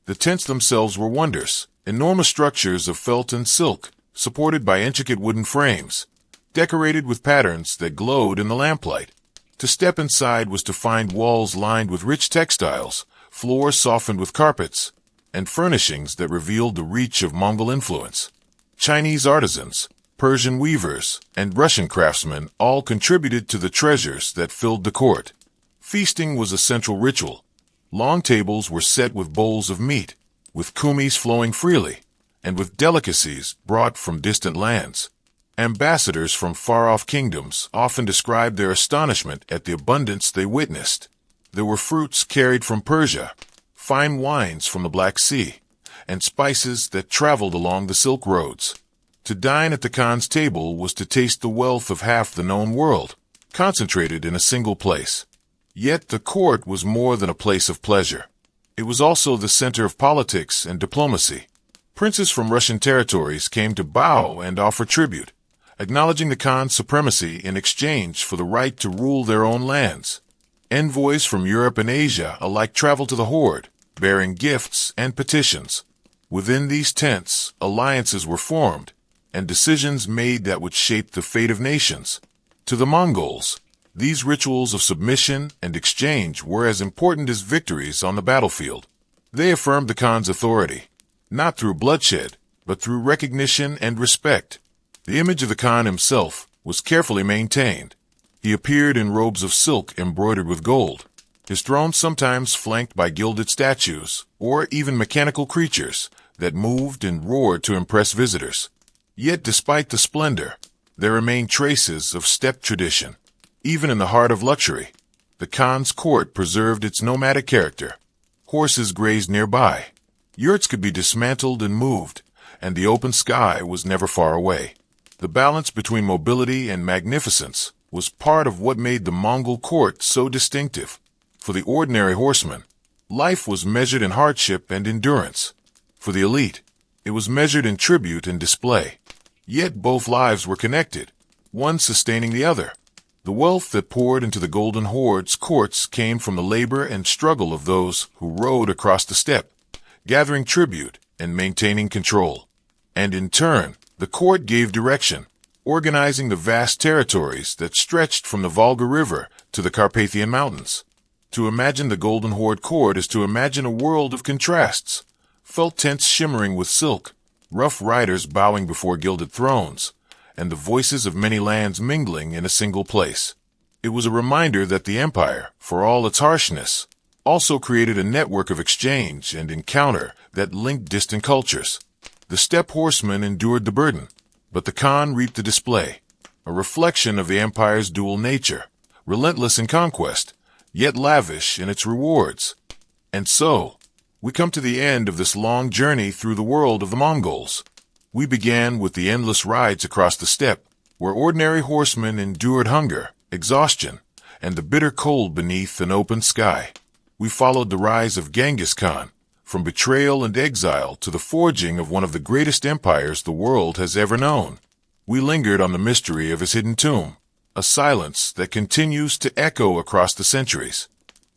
The tents themselves were wonders, enormous structures of felt and silk, supported by intricate wooden frames, decorated with patterns that glowed in the lamplight. To step inside was to find walls lined with rich textiles, floors softened with carpets, and furnishings that revealed the reach of Mongol influence. Chinese artisans, Persian weavers, and Russian craftsmen all contributed to the treasures that filled the court. Feasting was a central ritual. Long tables were set with bowls of meat, with kumis flowing freely, and with delicacies brought from distant lands. Ambassadors from far-off kingdoms often described their astonishment at the abundance they witnessed. There were fruits carried from Persia, fine wines from the Black Sea, and spices that traveled along the Silk Roads. To dine at the Khan's table was to taste the wealth of half the known world, concentrated in a single place. Yet the court was more than a place of pleasure. It was also the center of politics and diplomacy. Princes from Russian territories came to bow and offer tribute, acknowledging the Khan's supremacy in exchange for the right to rule their own lands. Envoys from Europe and Asia alike traveled to the horde, bearing gifts and petitions. Within these tents, alliances were formed, and decisions made that would shape the fate of nations. To the Mongols, these rituals of submission and exchange were as important as victories on the battlefield. They affirmed the Khan's authority, not through bloodshed, but through recognition and respect. The image of the Khan himself was carefully maintained. He appeared in robes of silk embroidered with gold, his throne sometimes flanked by gilded statues, or even mechanical creatures that moved and roared to impress visitors. Yet despite the splendor, there remained traces of steppe tradition. Even in the heart of luxury, the Khan's court preserved its nomadic character. Horses grazed nearby. Yurts could be dismantled and moved, and the open sky was never far away. The balance between mobility and magnificence was part of what made the Mongol court so distinctive. For the ordinary horseman, life was measured in hardship and endurance. For the elite, it was measured in tribute and display. Yet both lives were connected, one sustaining the other. The wealth that poured into the Golden Horde's courts came from the labor and struggle of those who rode across the steppe, gathering tribute and maintaining control. And in turn, the court gave direction, organizing the vast territories that stretched from the Volga River to the Carpathian Mountains. To imagine the Golden Horde court is to imagine a world of contrasts. Felt tents shimmering with silk, rough riders bowing before gilded thrones, and the voices of many lands mingling in a single place. It was a reminder that the empire, for all its harshness, also created a network of exchange and encounter that linked distant cultures. The steppe horsemen endured the burden, but the Khan reaped the display, a reflection of the empire's dual nature, relentless in conquest, yet lavish in its rewards. And so, we come to the end of this long journey through the world of the Mongols. We began with the endless rides across the steppe, where ordinary horsemen endured hunger, exhaustion, and the bitter cold beneath an open sky. We followed the rise of Genghis Khan, from betrayal and exile to the forging of one of the greatest empires the world has ever known. We lingered on the mystery of his hidden tomb, a silence that continues to echo across the centuries.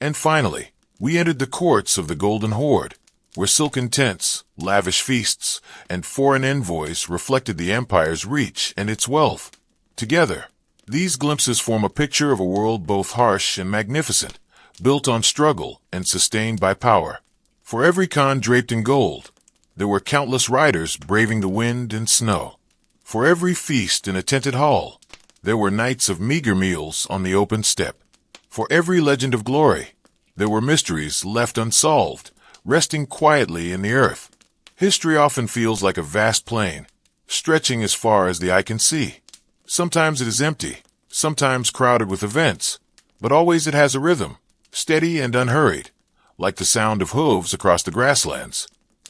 And finally, we entered the courts of the Golden Horde, where silken tents, lavish feasts, and foreign envoys reflected the empire's reach and its wealth. Together, these glimpses form a picture of a world both harsh and magnificent, built on struggle and sustained by power. For every Khan draped in gold, there were countless riders braving the wind and snow. For every feast in a tented hall, there were nights of meager meals on the open steppe. For every legend of glory, there were mysteries left unsolved, resting quietly in the earth. History often feels like a vast plain, stretching as far as the eye can see. Sometimes it is empty, sometimes crowded with events, but always it has a rhythm, steady and unhurried, like the sound of hooves across the grasslands.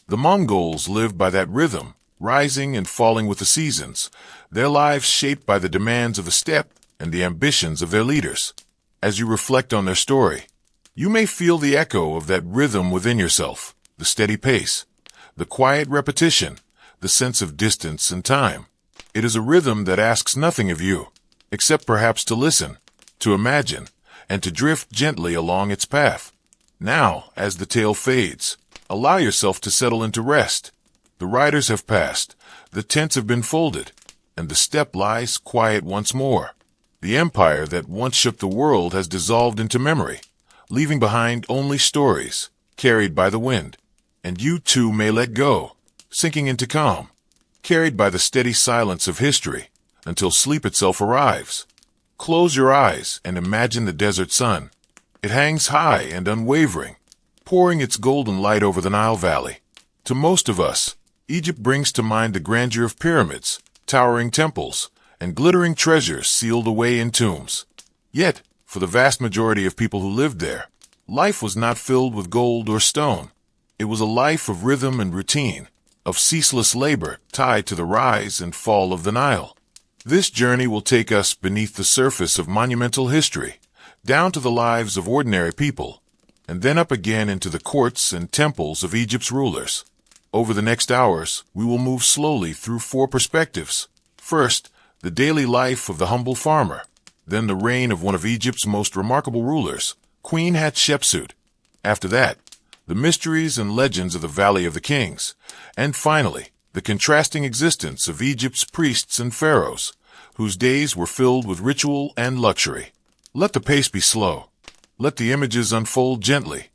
The Mongols lived by that rhythm, rising and falling with the seasons, their lives shaped by the demands of the steppe and the ambitions of their leaders. As you reflect on their story, You may feel the echo of that rhythm within yourself, the steady pace, the quiet repetition, the sense of distance and time. It is a rhythm that asks nothing of you, except perhaps to listen, to imagine, and to drift gently along its path. Now, as the tale fades, allow yourself to settle into rest. The riders have passed, the tents have been folded, and the steppe lies quiet once more. The empire that once shook the world has dissolved into memory, leaving behind only stories, carried by the wind. And you too may let go, sinking into calm, carried by the steady silence of history, until sleep itself arrives. Close your eyes and imagine the desert sun. It hangs high and unwavering, pouring its golden light over the Nile Valley. To most of us, Egypt brings to mind the grandeur of pyramids, towering temples, and glittering treasures sealed away in tombs. Yet, for the vast majority of people who lived there, life was not filled with gold or stone. It was a life of rhythm and routine, of ceaseless labor tied to the rise and fall of the Nile. This journey will take us beneath the surface of monumental history, down to the lives of ordinary people, and then up again into the courts and temples of Egypt's rulers. Over the next hours, we will move slowly through 4 perspectives. First, the daily life of the humble farmer, then the reign of one of Egypt's most remarkable rulers, Queen Hatshepsut. After that, the mysteries and legends of the Valley of the Kings, and finally, the contrasting existence of Egypt's priests and pharaohs, whose days were filled with ritual and luxury. Let the pace be slow. Let the images unfold gently.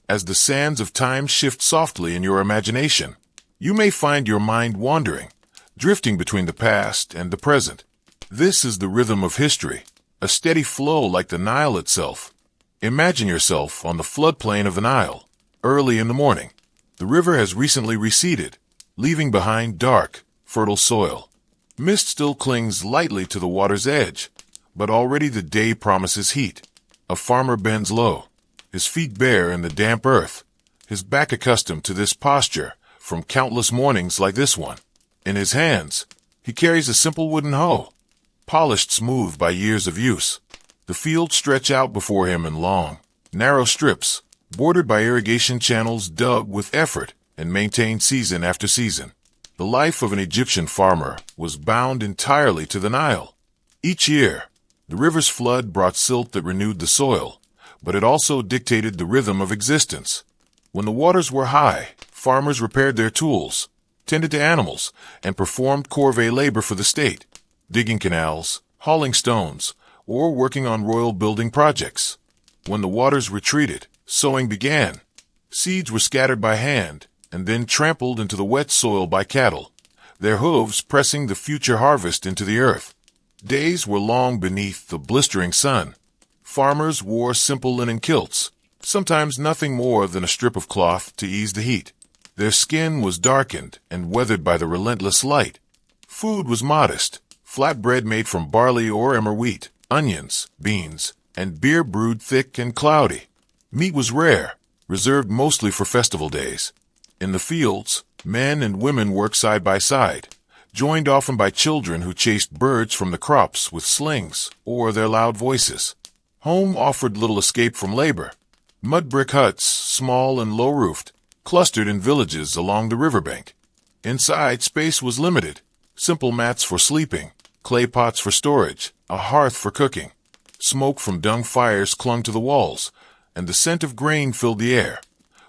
As the sands of time shift softly in your imagination, you may find your mind wandering, drifting between the past and the present. This is the rhythm of history, a steady flow like the Nile itself. Imagine yourself on the floodplain of the Nile, early in the morning. The river has recently receded, leaving behind dark, fertile soil. Mist still clings lightly to the water's edge, but already the day promises heat. A farmer bends low, his feet bare in the damp earth, his back accustomed to this posture from countless mornings like this one. In his hands, he carries a simple wooden hoe, polished smooth by years of use. The fields stretch out before him in long, narrow strips, bordered by irrigation channels dug with effort and maintained season after season. The life of an Egyptian farmer was bound entirely to the Nile. Each year, the river's flood brought silt that renewed the soil, but it also dictated the rhythm of existence. When the waters were high, farmers repaired their tools, tended to animals, and performed corvée labor for the state, digging canals, hauling stones, or working on royal building projects. When the waters retreated, sowing began. Seeds were scattered by hand, and then trampled into the wet soil by cattle, their hooves pressing the future harvest into the earth. Days were long beneath the blistering sun. Farmers wore simple linen kilts, sometimes nothing more than a strip of cloth to ease the heat. Their skin was darkened and weathered by the relentless light. Food was modest, flat bread made from barley or emmer wheat, onions, beans, and beer brewed thick and cloudy. Meat was rare, reserved mostly for festival days. In the fields, men and women worked side by side, joined often by children who chased birds from the crops with slings or their loud voices. Home offered little escape from labor. Mud brick huts, small and low-roofed, clustered in villages along the riverbank. Inside, space was limited. Simple mats for sleeping, clay pots for storage, a hearth for cooking. Smoke from dung fires clung to the walls, and the scent of grain filled the air.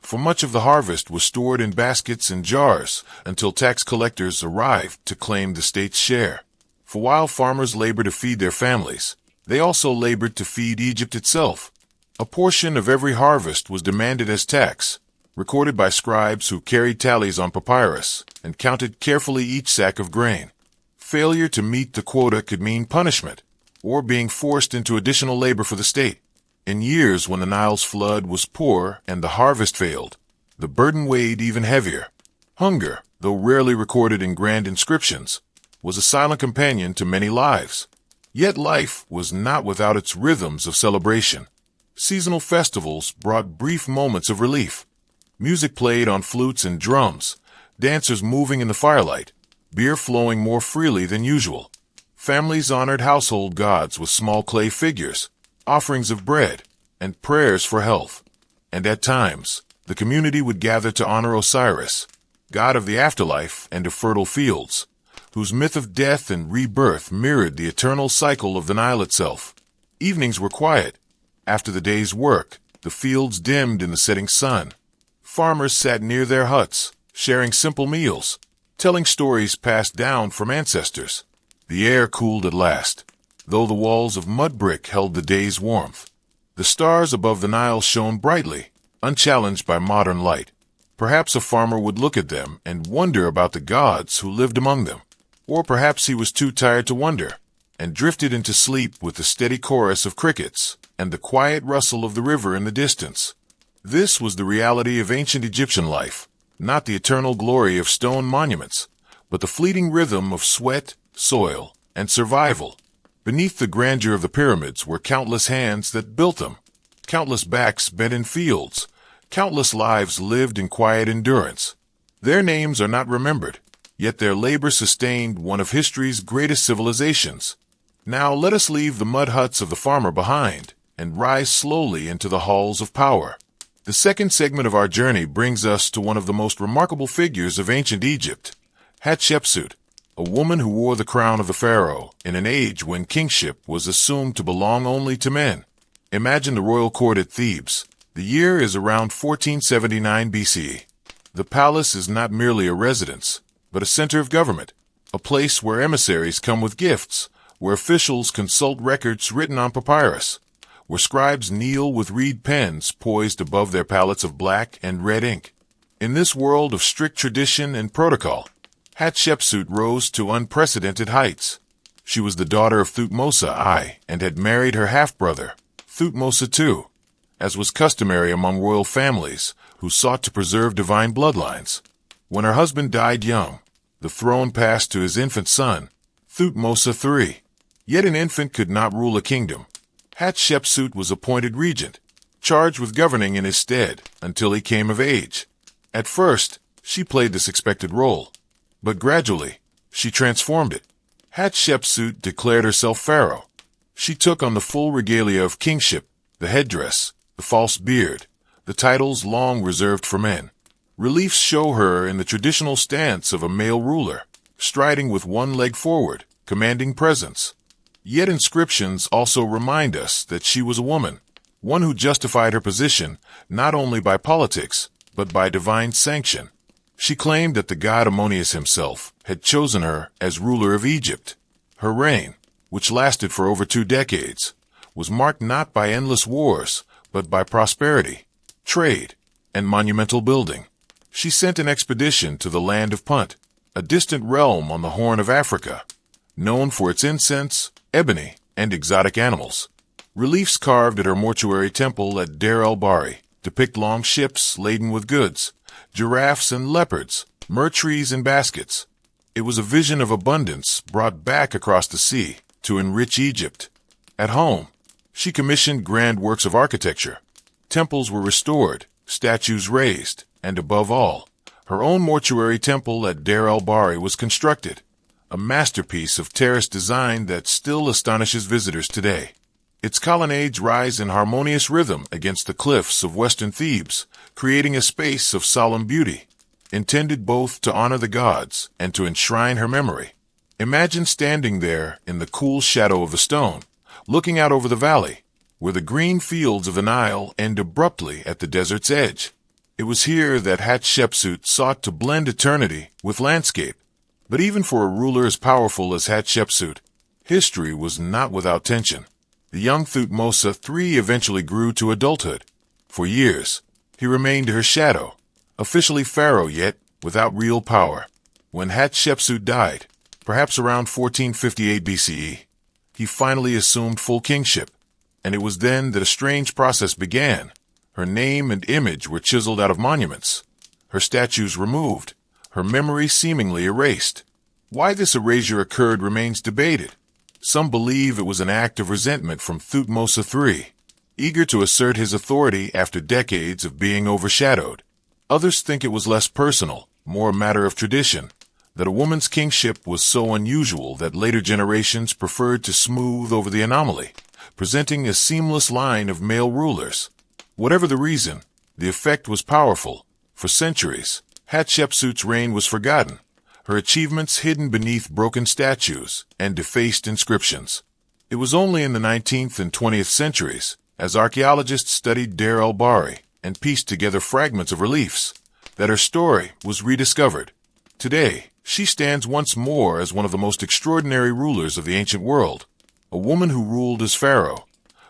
For much of the harvest was stored in baskets and jars until tax collectors arrived to claim the state's share. For while farmers labored to feed their families, they also labored to feed Egypt itself. A portion of every harvest was demanded as tax, recorded by scribes who carried tallies on papyrus and counted carefully each sack of grain. Failure to meet the quota could mean punishment, or being forced into additional labor for the state. In years when the Nile's flood was poor and the harvest failed, the burden weighed even heavier. Hunger, though rarely recorded in grand inscriptions, was a silent companion to many lives. Yet life was not without its rhythms of celebration. Seasonal festivals brought brief moments of relief. Music played on flutes and drums, dancers moving in the firelight, beer flowing more freely than usual. Families honored household gods with small clay figures, offerings of bread, and prayers for health. and at times, the community would gather to honor Osiris, god of the afterlife and of fertile fields, whose myth of death and rebirth mirrored the eternal cycle of the Nile itself. Evenings were quiet. After the day's work, the fields dimmed in the setting sun. Farmers sat near their huts, sharing simple meals, telling stories passed down from ancestors. The air cooled at last, though the walls of mud brick held the day's warmth. The stars above the Nile shone brightly, unchallenged by modern light. Perhaps a farmer would look at them and wonder about the gods who lived among them. Or perhaps he was too tired to wonder, and drifted into sleep with the steady chorus of crickets and the quiet rustle of the river in the distance. This was the reality of ancient Egyptian life, not the eternal glory of stone monuments, but the fleeting rhythm of sweat, soil, and survival. Beneath the grandeur of the pyramids were countless hands that built them, countless backs bent in fields, countless lives lived in quiet endurance. Their names are not remembered, yet their labor sustained one of history's greatest civilizations. Now let us leave the mud huts of the farmer behind and rise slowly into the halls of power. The second segment of our journey brings us to one of the most remarkable figures of ancient Egypt, Hatshepsut, a woman who wore the crown of the pharaoh in an age when kingship was assumed to belong only to men. Imagine the royal court at Thebes. The year is around 1479 BCE. The palace is not merely a residence, but a center of government, a place where emissaries come with gifts, where officials consult records written on papyrus, where scribes kneel with reed pens poised above their palettes of black and red ink. In this world of strict tradition and protocol, Hatshepsut rose to unprecedented heights. She was the daughter of Thutmose I and had married her half-brother, Thutmose II, as was customary among royal families who sought to preserve divine bloodlines. When her husband died young, the throne passed to his infant son, Thutmose III. Yet an infant could not rule a kingdom. Hatshepsut was appointed regent, charged with governing in his stead until he came of age. At first, she played this expected role, but gradually, she transformed it. Hatshepsut declared herself pharaoh. She took on the full regalia of kingship, the headdress, the false beard, the titles long reserved for men. Reliefs show her in the traditional stance of a male ruler, striding with one leg forward, commanding presence. Yet inscriptions also remind us that she was a woman, one who justified her position not only by politics, but by divine sanction. She claimed that the god Ammonius himself had chosen her as ruler of Egypt. Her reign, which lasted for over 2 decades, was marked not by endless wars, but by prosperity, trade, and monumental building. She sent an expedition to the land of Punt, a distant realm on the Horn of Africa, known for its incense, ebony, and exotic animals. Reliefs carved at her mortuary temple at Deir el-Bahri depict long ships laden with goods, giraffes and leopards, myrrh trees and baskets. It was a vision of abundance brought back across the sea to enrich Egypt. At home, she commissioned grand works of architecture. Temples were restored, statues raised, and above all, her own mortuary temple at Deir el-Bahri was constructed, a masterpiece of terrace design that still astonishes visitors today. Its colonnades rise in harmonious rhythm against the cliffs of western Thebes, creating a space of solemn beauty, intended both to honor the gods and to enshrine her memory. Imagine standing there in the cool shadow of the stone, looking out over the valley, where the green fields of the Nile end abruptly at the desert's edge. It was here that Hatshepsut sought to blend eternity with landscape. But even for a ruler as powerful as Hatshepsut, history was not without tension. The young Thutmose III eventually grew to adulthood. For years, he remained her shadow, officially pharaoh yet without real power. When Hatshepsut died, perhaps around 1458 BCE, he finally assumed full kingship, and it was then that a strange process began. Her name and image were chiseled out of monuments, her statues removed, her memory seemingly erased. Why this erasure occurred remains debated. Some believe it was an act of resentment from Thutmose III, eager to assert his authority after decades of being overshadowed. Others think it was less personal, more a matter of tradition, that a woman's kingship was so unusual that later generations preferred to smooth over the anomaly, presenting a seamless line of male rulers. Whatever the reason, The effect was powerful. For centuries, Hatshepsut's reign was forgotten, her achievements hidden beneath broken statues and defaced inscriptions. It was only in the 19th and 20th centuries, as archaeologists studied Deir el-Bahari and pieced together fragments of reliefs, that her story was rediscovered. Today, she stands once more as one of the most extraordinary rulers of the ancient world, a woman who ruled as pharaoh,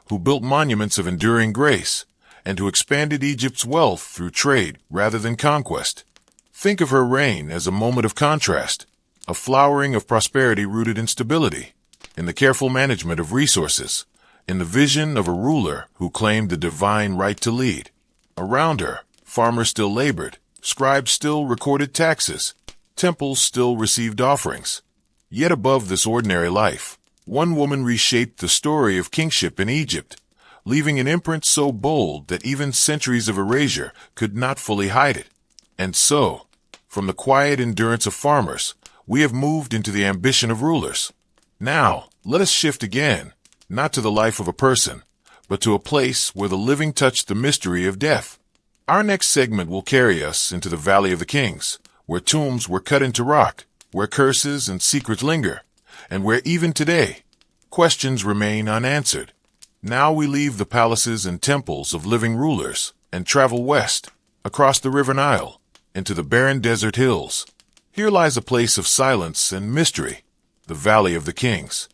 who built monuments of enduring grace, and who expanded Egypt's wealth through trade rather than conquest. Think of her reign as a moment of contrast, a flowering of prosperity rooted in stability, in the careful management of resources, in the vision of a ruler who claimed the divine right to lead. Around her, farmers still labored, scribes still recorded taxes, temples still received offerings. Yet above this ordinary life, one woman reshaped the story of kingship in Egypt, leaving an imprint so bold that even centuries of erasure could not fully hide it. And so, from the quiet endurance of farmers, we have moved into the ambition of rulers. Now, let us shift again, not to the life of a person, but to a place where the living touch the mystery of death. Our next segment will carry us into the Valley of the Kings, where tombs were cut into rock, where curses and secrets linger, and where even today, questions remain unanswered. Now we leave the palaces and temples of living rulers and travel west, across the River Nile, into the barren desert hills. Here lies a place of silence and mystery, the Valley of the Kings.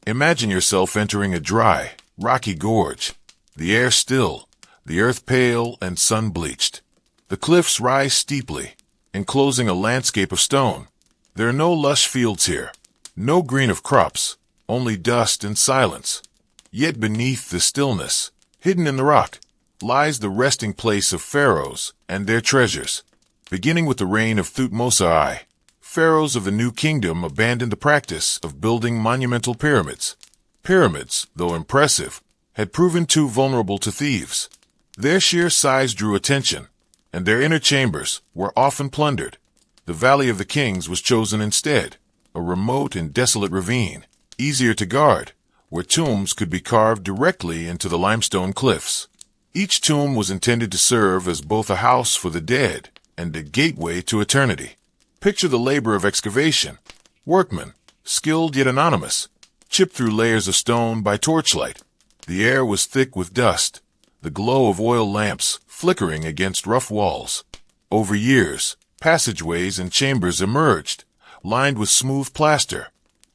Imagine yourself entering a dry, rocky gorge, the air still, the earth pale and sun-bleached. The cliffs rise steeply, enclosing a landscape of stone. There are no lush fields here, no green of crops, only dust and silence. Yet beneath the stillness, hidden in the rock, lies the resting place of pharaohs and their treasures. Beginning with the reign of Thutmose I, pharaohs of the New Kingdom abandoned the practice of building monumental pyramids. Pyramids, though impressive, had proven too vulnerable to thieves. Their sheer size drew attention, and their inner chambers were often plundered. The Valley of the Kings was chosen instead, a remote and desolate ravine, easier to guard, where tombs could be carved directly into the limestone cliffs. Each tomb was intended to serve as both a house for the dead and a gateway to eternity. Picture the labor of excavation. Workmen, skilled yet anonymous, chipped through layers of stone by torchlight. The air was thick with dust, the glow of oil lamps flickering against rough walls. Over years, passageways and chambers emerged, lined with smooth plaster,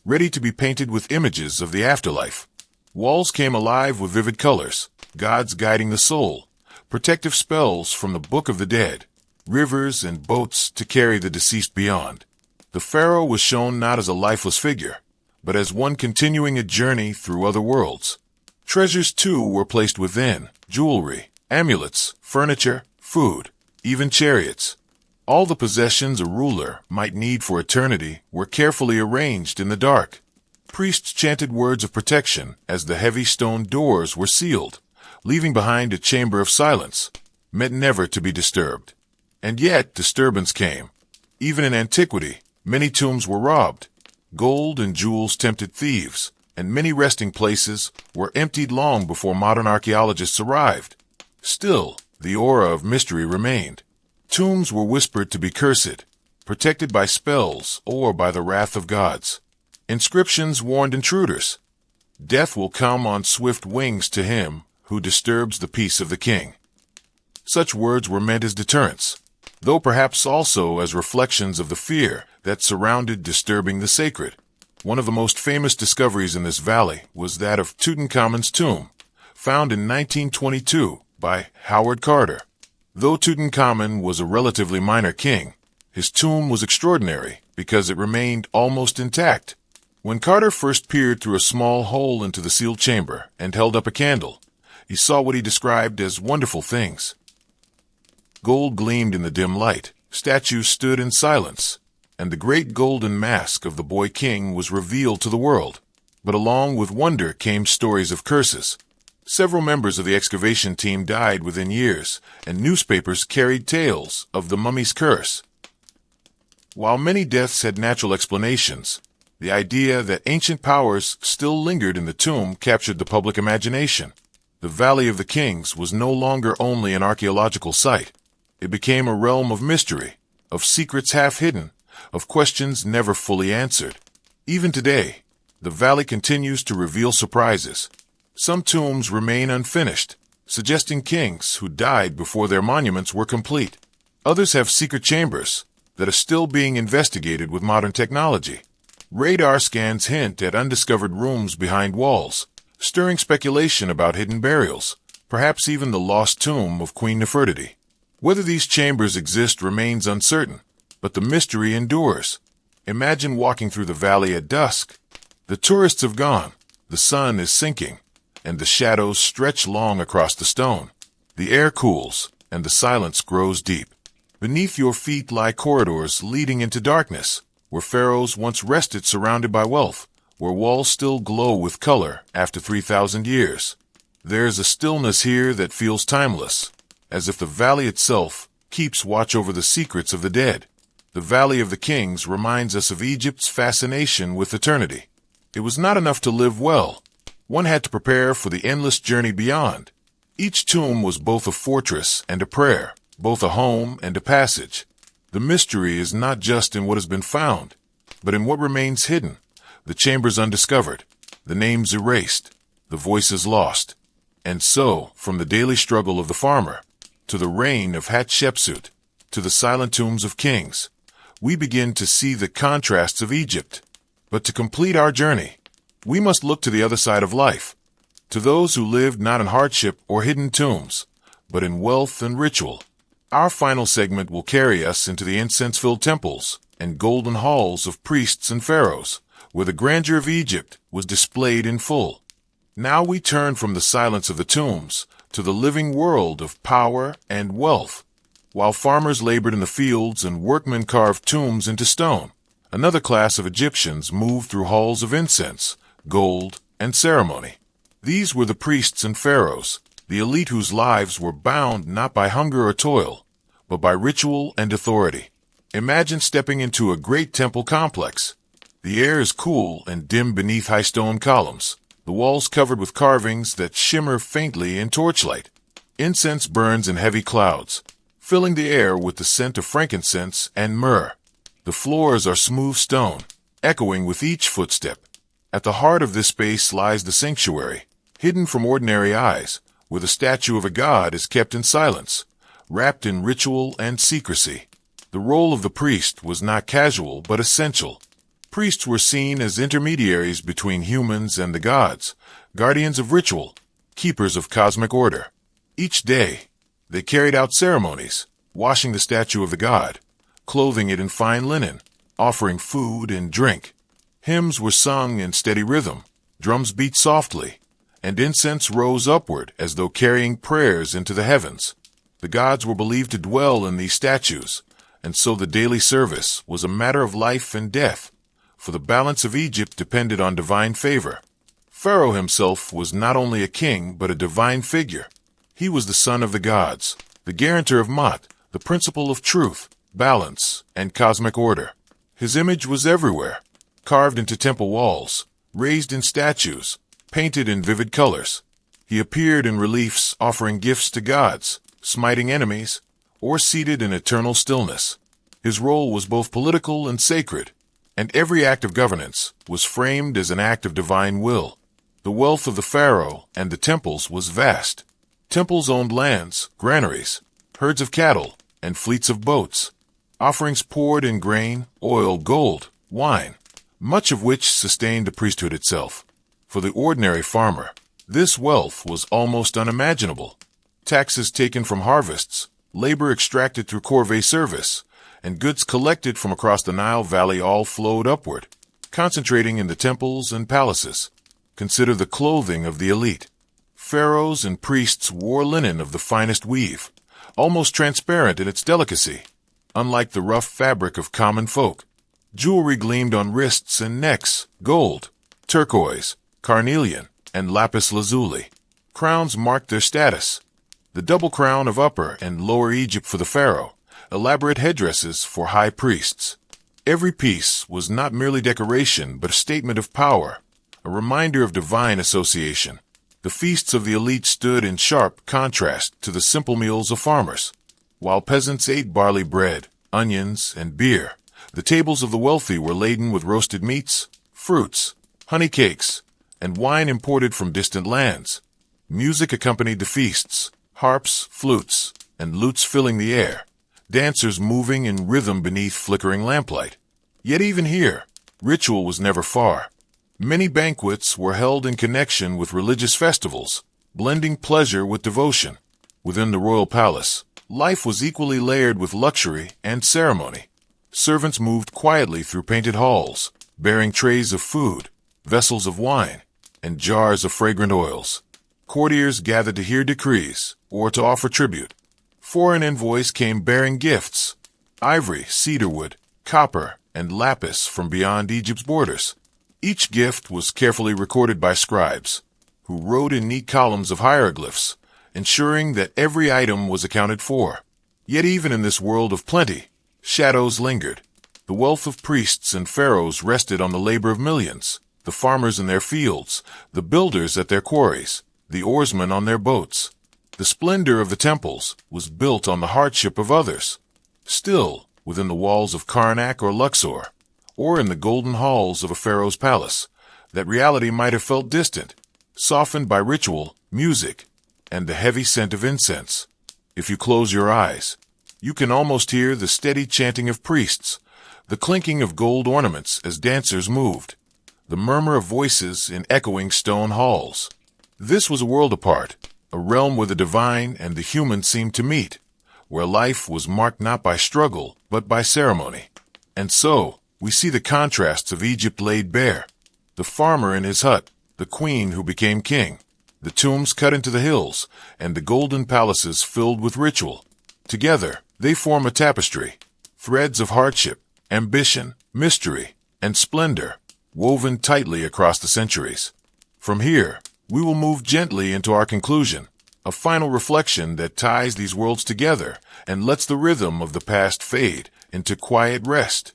ready to be painted with images of the afterlife. Walls came alive with vivid colors, gods guiding the soul, protective spells from the Book of the Dead, rivers and boats to carry the deceased beyond. The pharaoh was shown not as a lifeless figure, but as one continuing a journey through other worlds. Treasures, too, were placed within: jewelry, amulets, furniture, food, even chariots. All the possessions a ruler might need for eternity were carefully arranged in the dark. Priests chanted words of protection as the heavy stone doors were sealed, leaving behind a chamber of silence, meant never to be disturbed. And yet disturbance came. Even in antiquity, many tombs were robbed. Gold and jewels tempted thieves, and many resting places were emptied long before modern archaeologists arrived. Still, the aura of mystery remained. Tombs were whispered to be cursed, protected by spells or by the wrath of gods. Inscriptions warned intruders. Death will come on swift wings to him who disturbs the peace of the king. Such words were meant as deterrents, though perhaps also as reflections of the fear that surrounded disturbing the sacred. One of the most famous discoveries in this valley was that of Tutankhamun's tomb, found in 1922 by Howard Carter. Though Tutankhamun was a relatively minor king, his tomb was extraordinary because it remained almost intact. When Carter first peered through a small hole into the sealed chamber and held up a candle, he saw what he described as wonderful things. Gold gleamed in the dim light, statues stood in silence, and the great golden mask of the boy king was revealed to the world. But along with wonder came stories of curses. Several members of the excavation team died within years, and newspapers carried tales of the mummy's curse. While many deaths had natural explanations, the idea that ancient powers still lingered in the tomb captured the public imagination. The Valley of the Kings was no longer only an archaeological site. It became a realm of mystery, of secrets half hidden, of questions never fully answered. Even today, the valley continues to reveal surprises. Some tombs remain unfinished, suggesting kings who died before their monuments were complete. Others have secret chambers that are still being investigated with modern technology. Radar scans hint at undiscovered rooms behind walls, stirring speculation about hidden burials, perhaps even the lost tomb of Queen Nefertiti. Whether these chambers exist remains uncertain, but the mystery endures. Imagine walking through the valley at dusk. The tourists have gone, the sun is sinking, and the shadows stretch long across the stone. The air cools, and the silence grows deep. Beneath your feet lie corridors leading into darkness, where pharaohs once rested surrounded by wealth, where walls still glow with color after 3,000 years. There's a stillness here that feels timeless, as if the valley itself keeps watch over the secrets of the dead. The Valley of the Kings reminds us of Egypt's fascination with eternity. It was not enough to live well. One had to prepare for the endless journey beyond. Each tomb was both a fortress and a prayer, both a home and a passage. The mystery is not just in what has been found, but in what remains hidden, the chambers undiscovered, the names erased, the voices lost. And so, from the daily struggle of the farmer, to the reign of Hatshepsut, to the silent tombs of kings, we begin to see the contrasts of Egypt. But to complete our journey, we must look to the other side of life, to those who lived not in hardship or hidden tombs, but in wealth and ritual. Our final segment will carry us into the incense-filled temples and golden halls of priests and pharaohs, where the grandeur of Egypt was displayed in full. Now we turn from the silence of the tombs to the living world of power and wealth. While farmers labored in the fields and workmen carved tombs into stone, another class of Egyptians moved through halls of incense, gold, and ceremony. These were the priests and pharaohs, the elite whose lives were bound not by hunger or toil, but by ritual and authority. Imagine stepping into a great temple complex. The air is cool and dim beneath high stone columns, the walls covered with carvings that shimmer faintly in torchlight. Incense burns in heavy clouds, filling the air with the scent of frankincense and myrrh. The floors are smooth stone, echoing with each footstep. At the heart of this space lies the sanctuary, hidden from ordinary eyes, where the statue of a god is kept in silence, wrapped in ritual and secrecy. The role of the priest was not casual but essential. Priests were seen as intermediaries between humans and the gods, guardians of ritual, keepers of cosmic order. Each day, they carried out ceremonies, washing the statue of the god, clothing it in fine linen, offering food and drink. Hymns were sung in steady rhythm, drums beat softly, and incense rose upward as though carrying prayers into the heavens. The gods were believed to dwell in these statues, and so the daily service was a matter of life and death, for the balance of Egypt depended on divine favor. Pharaoh himself was not only a king but a divine figure. He was the son of the gods, the guarantor of Ma'at, the principle of truth, balance, and cosmic order. His image was everywhere, carved into temple walls, raised in statues, painted in vivid colors. He appeared in reliefs offering gifts to gods, smiting enemies, or seated in eternal stillness. His role was both political and sacred, and every act of governance was framed as an act of divine will. The wealth of the pharaoh and the temples was vast. Temples owned lands, granaries, herds of cattle, and fleets of boats. Offerings poured in grain, oil, gold, wine, much of which sustained the priesthood itself. For the ordinary farmer, this wealth was almost unimaginable. Taxes taken from harvests, labor extracted through corvée service, and goods collected from across the Nile Valley all flowed upward, concentrating in the temples and palaces. Consider the clothing of the elite. Pharaohs and priests wore linen of the finest weave, almost transparent in its delicacy. Unlike the rough fabric of common folk, jewelry gleamed on wrists and necks, gold, turquoise, carnelian, and lapis lazuli. Crowns marked their status. The double crown of Upper and Lower Egypt for the pharaoh, elaborate headdresses for high priests. Every piece was not merely decoration but a statement of power, a reminder of divine association. The feasts of the elite stood in sharp contrast to the simple meals of farmers. While peasants ate barley bread, onions, and beer, the tables of the wealthy were laden with roasted meats, fruits, honey cakes, and wine imported from distant lands. Music accompanied the feasts, harps, flutes, and lutes filling the air, dancers moving in rhythm beneath flickering lamplight. Yet even here, ritual was never far. Many banquets were held in connection with religious festivals, blending pleasure with devotion. Within the royal palace, life was equally layered with luxury and ceremony. Servants moved quietly through painted halls, bearing trays of food, vessels of wine, and jars of fragrant oils. Courtiers gathered to hear decrees or to offer tribute. Foreign envoys came bearing gifts: ivory, cedarwood, copper, and lapis from beyond Egypt's borders. Each gift was carefully recorded by scribes, who wrote in neat columns of hieroglyphs, ensuring that every item was accounted for. Yet even in this world of plenty, shadows lingered. The wealth of priests and pharaohs rested on the labor of millions: the farmers in their fields, the builders at their quarries, the oarsmen on their boats. The splendor of the temples was built on the hardship of others. Still, within the walls of Karnak or Luxor, or in the golden halls of a pharaoh's palace, that reality might have felt distant, softened by ritual, music, and the heavy scent of incense. If you close your eyes, you can almost hear the steady chanting of priests, the clinking of gold ornaments as dancers moved, the murmur of voices in echoing stone halls. This was a world apart, a realm where the divine and the human seemed to meet, where life was marked not by struggle, but by ceremony. And so, we see the contrasts of Egypt laid bare: the farmer in his hut, the queen who became king, the tombs cut into the hills, and the golden palaces filled with ritual. Together, they form a tapestry, threads of hardship, ambition, mystery, and splendor, woven tightly across the centuries. From here, we will move gently into our conclusion, a final reflection that ties these worlds together and lets the rhythm of the past fade into quiet rest.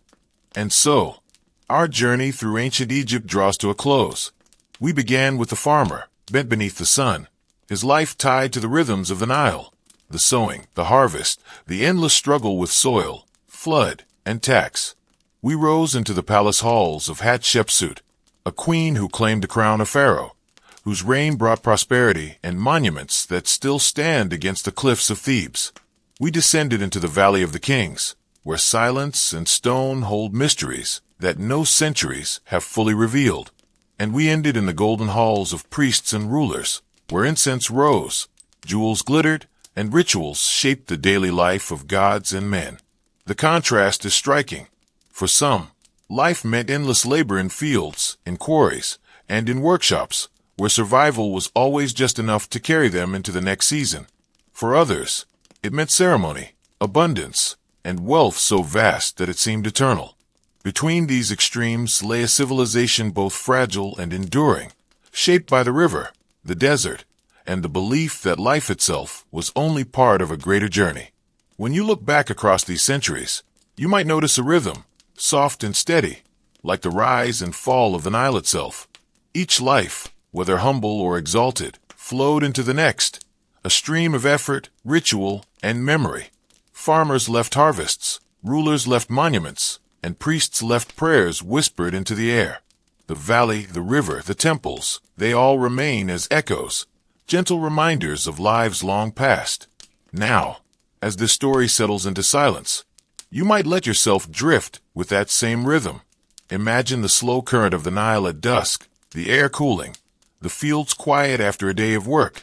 And so, our journey through ancient Egypt draws to a close. We began with the farmer, bent beneath the sun, his life tied to the rhythms of the Nile, the sowing, the harvest, the endless struggle with soil, flood, and tax. We rose into the palace halls of Hatshepsut, a queen who claimed the crown of Pharaoh, whose reign brought prosperity and monuments that still stand against the cliffs of Thebes. We descended into the Valley of the Kings, where silence and stone hold mysteries that no centuries have fully revealed. And we ended in the golden halls of priests and rulers, where incense rose, jewels glittered, and rituals shaped the daily life of gods and men. The contrast is striking. For some, life meant endless labor in fields, in quarries, and in workshops, where survival was always just enough to carry them into the next season. For others, it meant ceremony, abundance, and wealth so vast that it seemed eternal. Between these extremes lay a civilization both fragile and enduring, shaped by the river, the desert, and the belief that life itself was only part of a greater journey. When you look back across these centuries, you might notice a rhythm, soft and steady, like the rise and fall of the Nile itself. Each life, whether humble or exalted, flowed into the next, a stream of effort, ritual, and memory. Farmers left harvests, rulers left monuments, and priests left prayers whispered into the air. The valley, the river, the temples, they all remain as echoes, gentle reminders of lives long past. Now, as this story settles into silence, you might let yourself drift with that same rhythm. Imagine the slow current of the Nile at dusk, the air cooling, the fields quiet after a day of work.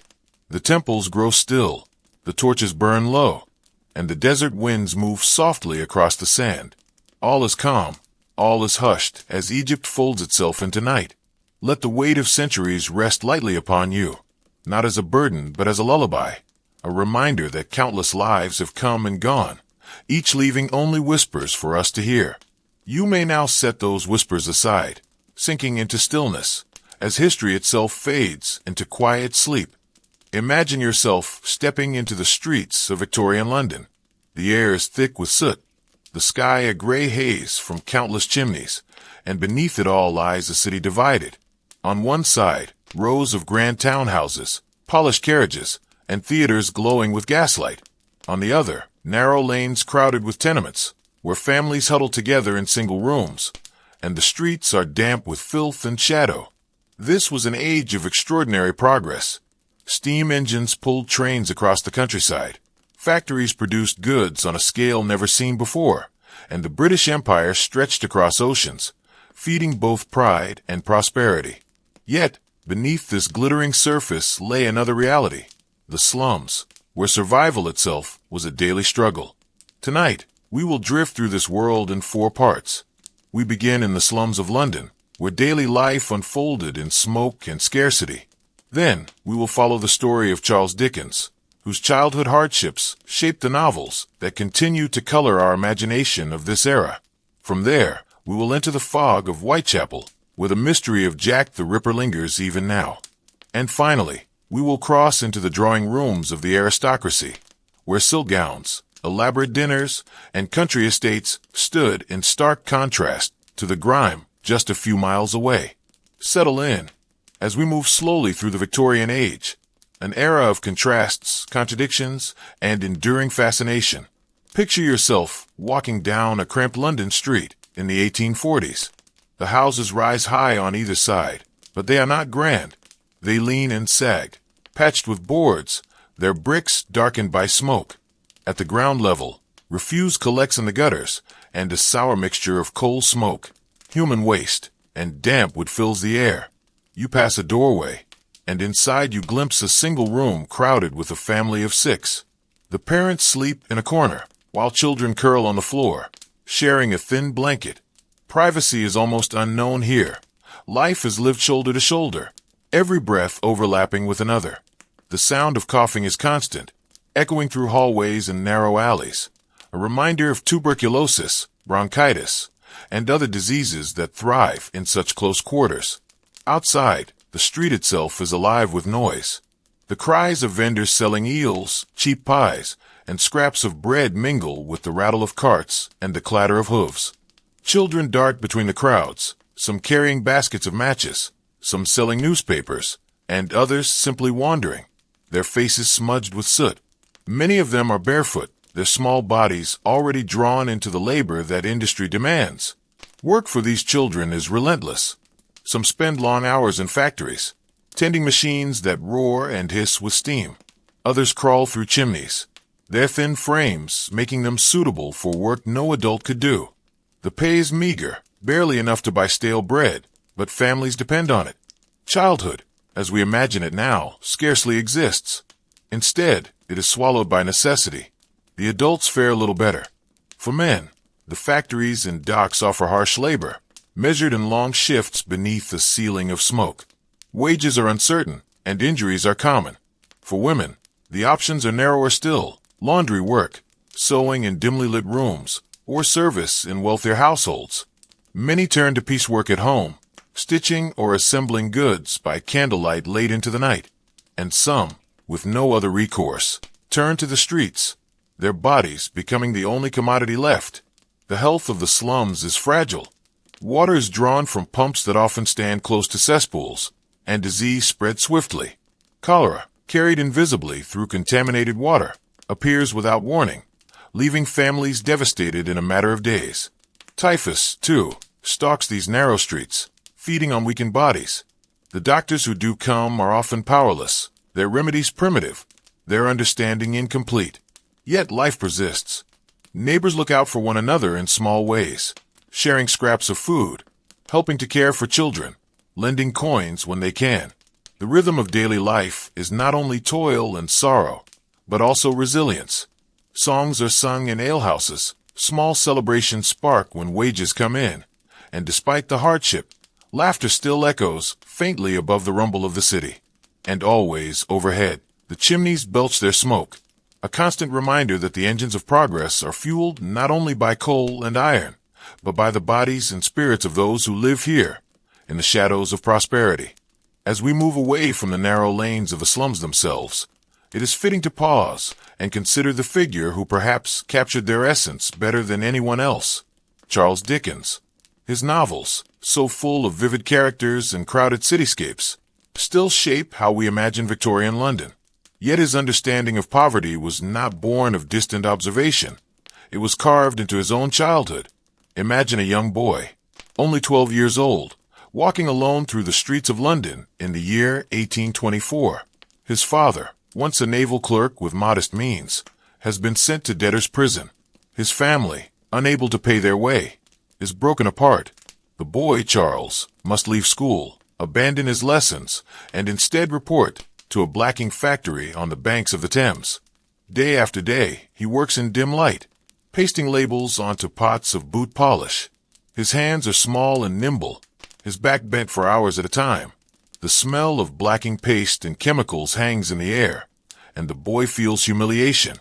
The temples grow still, the torches burn low, and the desert winds move softly across the sand. All is calm, all is hushed as Egypt folds itself into night. Let the weight of centuries rest lightly upon you, not as a burden but as a lullaby, a reminder that countless lives have come and gone, each leaving only whispers for us to hear. You may now set those whispers aside, sinking into stillness, as history itself fades into quiet sleep. Imagine yourself stepping into the streets of Victorian London. The air is thick with soot, the sky a gray haze from countless chimneys, and beneath it all lies a city divided. On one side, rows of grand townhouses, polished carriages, and theaters glowing with gaslight. On the other, narrow lanes crowded with tenements, where families huddle together in single rooms, and the streets are damp with filth and shadow. This was an age of extraordinary progress. Steam engines pulled trains across the countryside. Factories produced goods on a scale never seen before, and the British Empire stretched across oceans, feeding both pride and prosperity. Yet, beneath this glittering surface lay another reality, the slums, where survival itself was a daily struggle. Tonight, we will drift through this world in 4 parts. We begin in the slums of London, where daily life unfolded in smoke and scarcity. Then, we will follow the story of Charles Dickens, whose childhood hardships shaped the novels that continue to color our imagination of this era. From there, we will enter the fog of Whitechapel, where the mystery of Jack the Ripper lingers even now. And finally, we will cross into the drawing rooms of the aristocracy, where silk gowns, elaborate dinners, and country estates stood in stark contrast to the grime just a few miles away. Settle in as we move slowly through the Victorian age, an era of contrasts, contradictions, and enduring fascination. Picture yourself walking down a cramped London street in the 1840s. The houses rise high on either side, but they are not grand. They lean and sag, patched with boards, their bricks darkened by smoke. At the ground level, refuse collects in the gutters, and a sour mixture of coal smoke, human waste, and damp wood fills the air. You pass a doorway, and inside you glimpse a single room crowded with a family of 6. The parents sleep in a corner, while children curl on the floor, sharing a thin blanket. Privacy is almost unknown here. Life is lived shoulder to shoulder, every breath overlapping with another. The sound of coughing is constant, echoing through hallways and narrow alleys, a reminder of tuberculosis, bronchitis, and other diseases that thrive in such close quarters. Outside, the street itself is alive with noise. The cries of vendors selling eels, cheap pies, and scraps of bread mingle with the rattle of carts and the clatter of hooves. Children dart between the crowds, some carrying baskets of matches, some selling newspapers, and others simply wandering, their faces smudged with soot. Many of them are barefoot, their small bodies already drawn into the labor that industry demands. Work for these children is relentless. Some spend long hours in factories, tending machines that roar and hiss with steam. Others crawl through chimneys, their thin frames making them suitable for work no adult could do. The pay is meager, barely enough to buy stale bread, but families depend on it. Childhood, as we imagine it now, scarcely exists. Instead, it is swallowed by necessity. The adults fare a little better. For men, the factories and docks offer harsh labor, measured in long shifts beneath a ceiling of smoke. Wages are uncertain, and injuries are common. For women, the options are narrower still: laundry work, sewing in dimly lit rooms, or service in wealthier households. Many turn to piecework at home, stitching or assembling goods by candlelight late into the night. And some, with no other recourse, turn to the streets, their bodies becoming the only commodity left. The health of the slums is fragile. Water is drawn from pumps that often stand close to cesspools, and disease spreads swiftly. Cholera, carried invisibly through contaminated water, appears without warning, leaving families devastated in a matter of days. Typhus, too, stalks these narrow streets, feeding on weakened bodies. The doctors who do come are often powerless, their remedies primitive, their understanding incomplete. Yet life persists. Neighbors look out for one another in small ways, sharing scraps of food, helping to care for children, lending coins when they can. The rhythm of daily life is not only toil and sorrow, but also resilience. Songs are sung in alehouses, small celebrations spark when wages come in, and despite the hardship, laughter still echoes faintly above the rumble of the city. And always, overhead, the chimneys belch their smoke, a constant reminder that the engines of progress are fueled not only by coal and iron, but by the bodies and spirits of those who live here, in the shadows of prosperity. As we move away from the narrow lanes of the slums themselves, it is fitting to pause and consider the figure who perhaps captured their essence better than anyone else: Charles Dickens. His novels, so full of vivid characters and crowded cityscapes, still shape how we imagine Victorian London. Yet his understanding of poverty was not born of distant observation. It was carved into his own childhood. Imagine a young boy, only 12 years old, walking alone through the streets of London in the year 1824. His father, once a naval clerk with modest means, has been sent to debtor's prison. His family, unable to pay their way, is broken apart. The boy, Charles, must leave school, abandon his lessons, and instead report to a blacking factory on the banks of the Thames. Day after day, he works in dim light, pasting labels onto pots of boot polish. His hands are small and nimble, his back bent for hours at a time. The smell of blacking paste and chemicals hangs in the air, and the boy feels humiliation.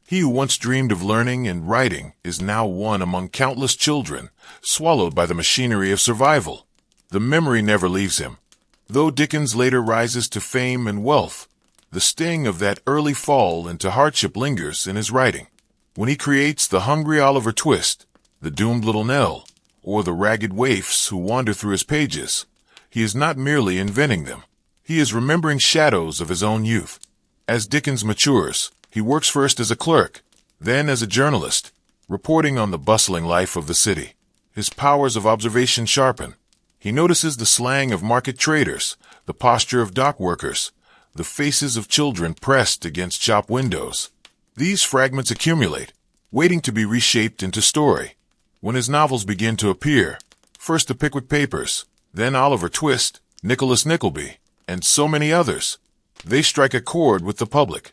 He who once dreamed of learning and writing is now one among countless children, swallowed by the machinery of survival. The memory never leaves him. Though Dickens later rises to fame and wealth, the sting of that early fall into hardship lingers in his writing. When he creates the hungry Oliver Twist, the doomed little Nell, or the ragged waifs who wander through his pages, he is not merely inventing them. He is remembering shadows of his own youth. As Dickens matures, he works first as a clerk, then as a journalist, reporting on the bustling life of the city. His powers of observation sharpen. He notices the slang of market traders, the posture of dock workers, the faces of children pressed against shop windows. These fragments accumulate, waiting to be reshaped into story. When his novels begin to appear, first the Pickwick Papers, then Oliver Twist, Nicholas Nickleby, and so many others, they strike a chord with the public.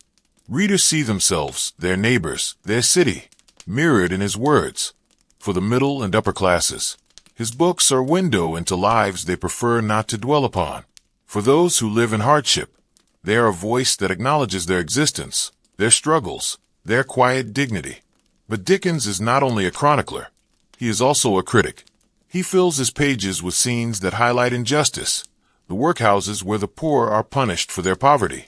Readers see themselves, their neighbors, their city, mirrored in his words. For the middle and upper classes, his books are a window into lives they prefer not to dwell upon. For those who live in hardship, they are a voice that acknowledges their existence, their struggles, their quiet dignity. But Dickens is not only a chronicler, he is also a critic. He fills his pages with scenes that highlight injustice, the workhouses where the poor are punished for their poverty,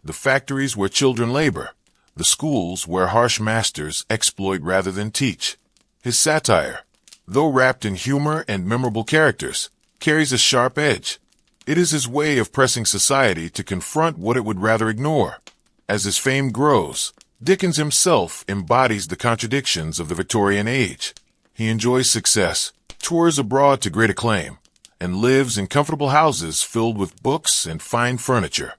the factories where children labor, the schools where harsh masters exploit rather than teach. His satire, though wrapped in humor and memorable characters, carries a sharp edge. It is his way of pressing society to confront what it would rather ignore. As his fame grows, Dickens himself embodies the contradictions of the Victorian age. He enjoys success, tours abroad to great acclaim, and lives in comfortable houses filled with books and fine furniture.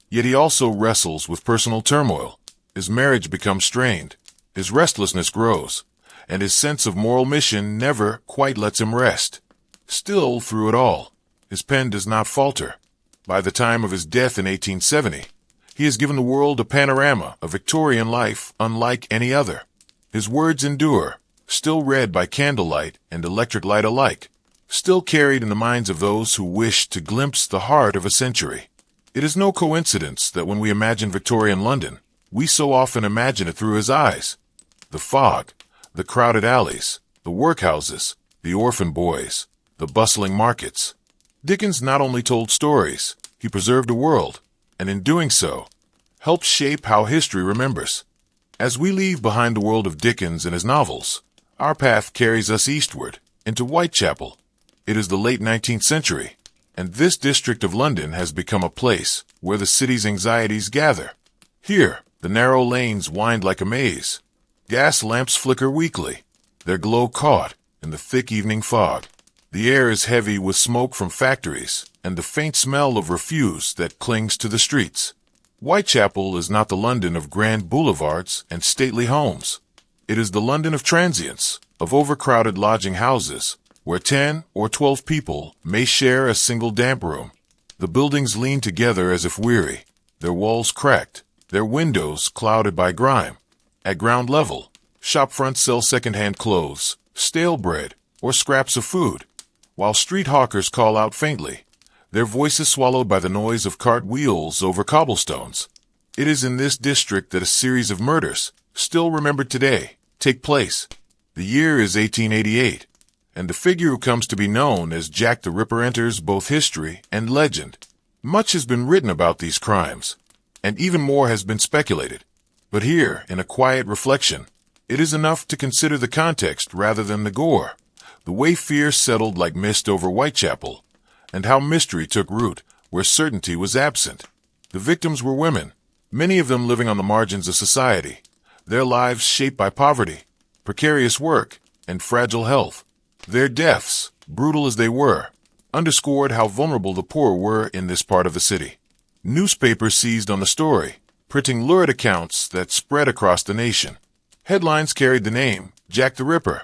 Yet he also wrestles with personal turmoil. His marriage becomes strained, his restlessness grows, and his sense of moral mission never quite lets him rest. Still, through it all, his pen does not falter. By the time of his death in 1870, he has given the world a panorama of Victorian life unlike any other. His words endure, still read by candlelight and electric light alike, still carried in the minds of those who wish to glimpse the heart of a century. It is no coincidence that when we imagine Victorian London, we so often imagine it through his eyes. The fog, the crowded alleys, the workhouses, the orphan boys, the bustling markets. Dickens not only told stories, he preserved a world, and in doing so, helped shape how history remembers. As we leave behind the world of Dickens and his novels, our path carries us eastward, into Whitechapel. It is the late 19th century, and this district of London has become a place where the city's anxieties gather. Here, the narrow lanes wind like a maze. Gas lamps flicker weakly, their glow caught in the thick evening fog. The air is heavy with smoke from factories and the faint smell of refuse that clings to the streets. Whitechapel is not the London of grand boulevards and stately homes. It is the London of transients, of overcrowded lodging houses, where 10 or 12 people may share a single damp room. The buildings lean together as if weary, their walls cracked, their windows clouded by grime. At ground level, shop fronts sell second-hand clothes, stale bread, or scraps of food, while street hawkers call out faintly, their voices swallowed by the noise of cart wheels over cobblestones. It is in this district that a series of murders, still remembered today, take place. The year is 1888, and the figure who comes to be known as Jack the Ripper enters both history and legend. Much has been written about these crimes, and even more has been speculated. But here, in a quiet reflection, it is enough to consider the context rather than the gore, the way fear settled like mist over Whitechapel, and how mystery took root where certainty was absent. The victims were women, many of them living on the margins of society, their lives shaped by poverty, precarious work, and fragile health. Their deaths, brutal as they were, underscored how vulnerable the poor were in this part of the city. Newspapers seized on the story, printing lurid accounts that spread across the nation. Headlines carried the name Jack the Ripper,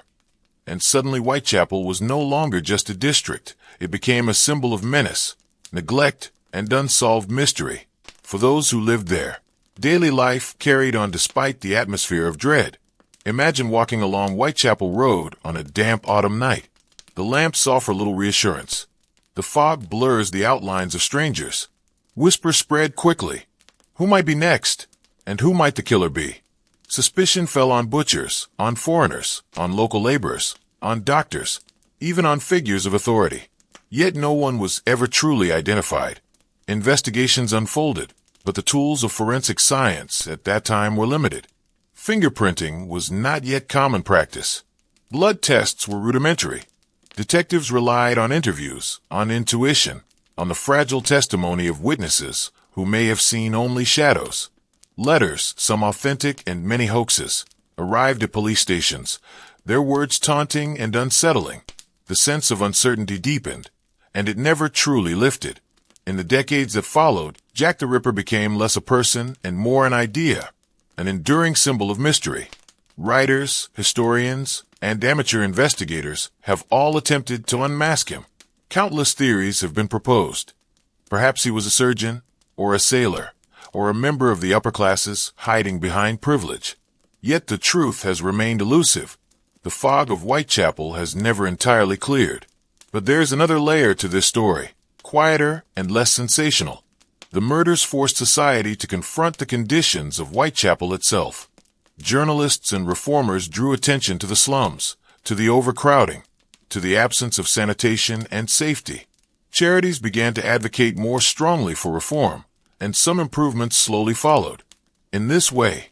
and suddenly Whitechapel was no longer just a district. It became a symbol of menace, neglect, and unsolved mystery. For those who lived there, daily life carried on despite the atmosphere of dread. Imagine walking along Whitechapel Road on a damp autumn night. The lamps offer little reassurance. The fog blurs the outlines of strangers. Whispers spread quickly. Who might be next? And who might the killer be? Suspicion fell on butchers, on foreigners, on local laborers, on doctors, even on figures of authority. Yet no one was ever truly identified. Investigations unfolded, but the tools of forensic science at that time were limited. Fingerprinting was not yet common practice. Blood tests were rudimentary. Detectives relied on interviews, on intuition, on the fragile testimony of witnesses who may have seen only shadows. Letters, some authentic and many hoaxes, arrived at police stations, their words taunting and unsettling. The sense of uncertainty deepened, and it never truly lifted. In the decades that followed, Jack the Ripper became less a person and more an idea, an enduring symbol of mystery. Writers, historians, and amateur investigators have all attempted to unmask him. Countless theories have been proposed. Perhaps he was a surgeon, or a sailor, or a member of the upper classes hiding behind privilege. Yet the truth has remained elusive. The fog of Whitechapel has never entirely cleared. But there's another layer to this story, quieter and less sensational. The murders forced society to confront the conditions of Whitechapel itself. Journalists and reformers drew attention to the slums, to the overcrowding, to the absence of sanitation and safety. Charities began to advocate more strongly for reform, and some improvements slowly followed. In this way,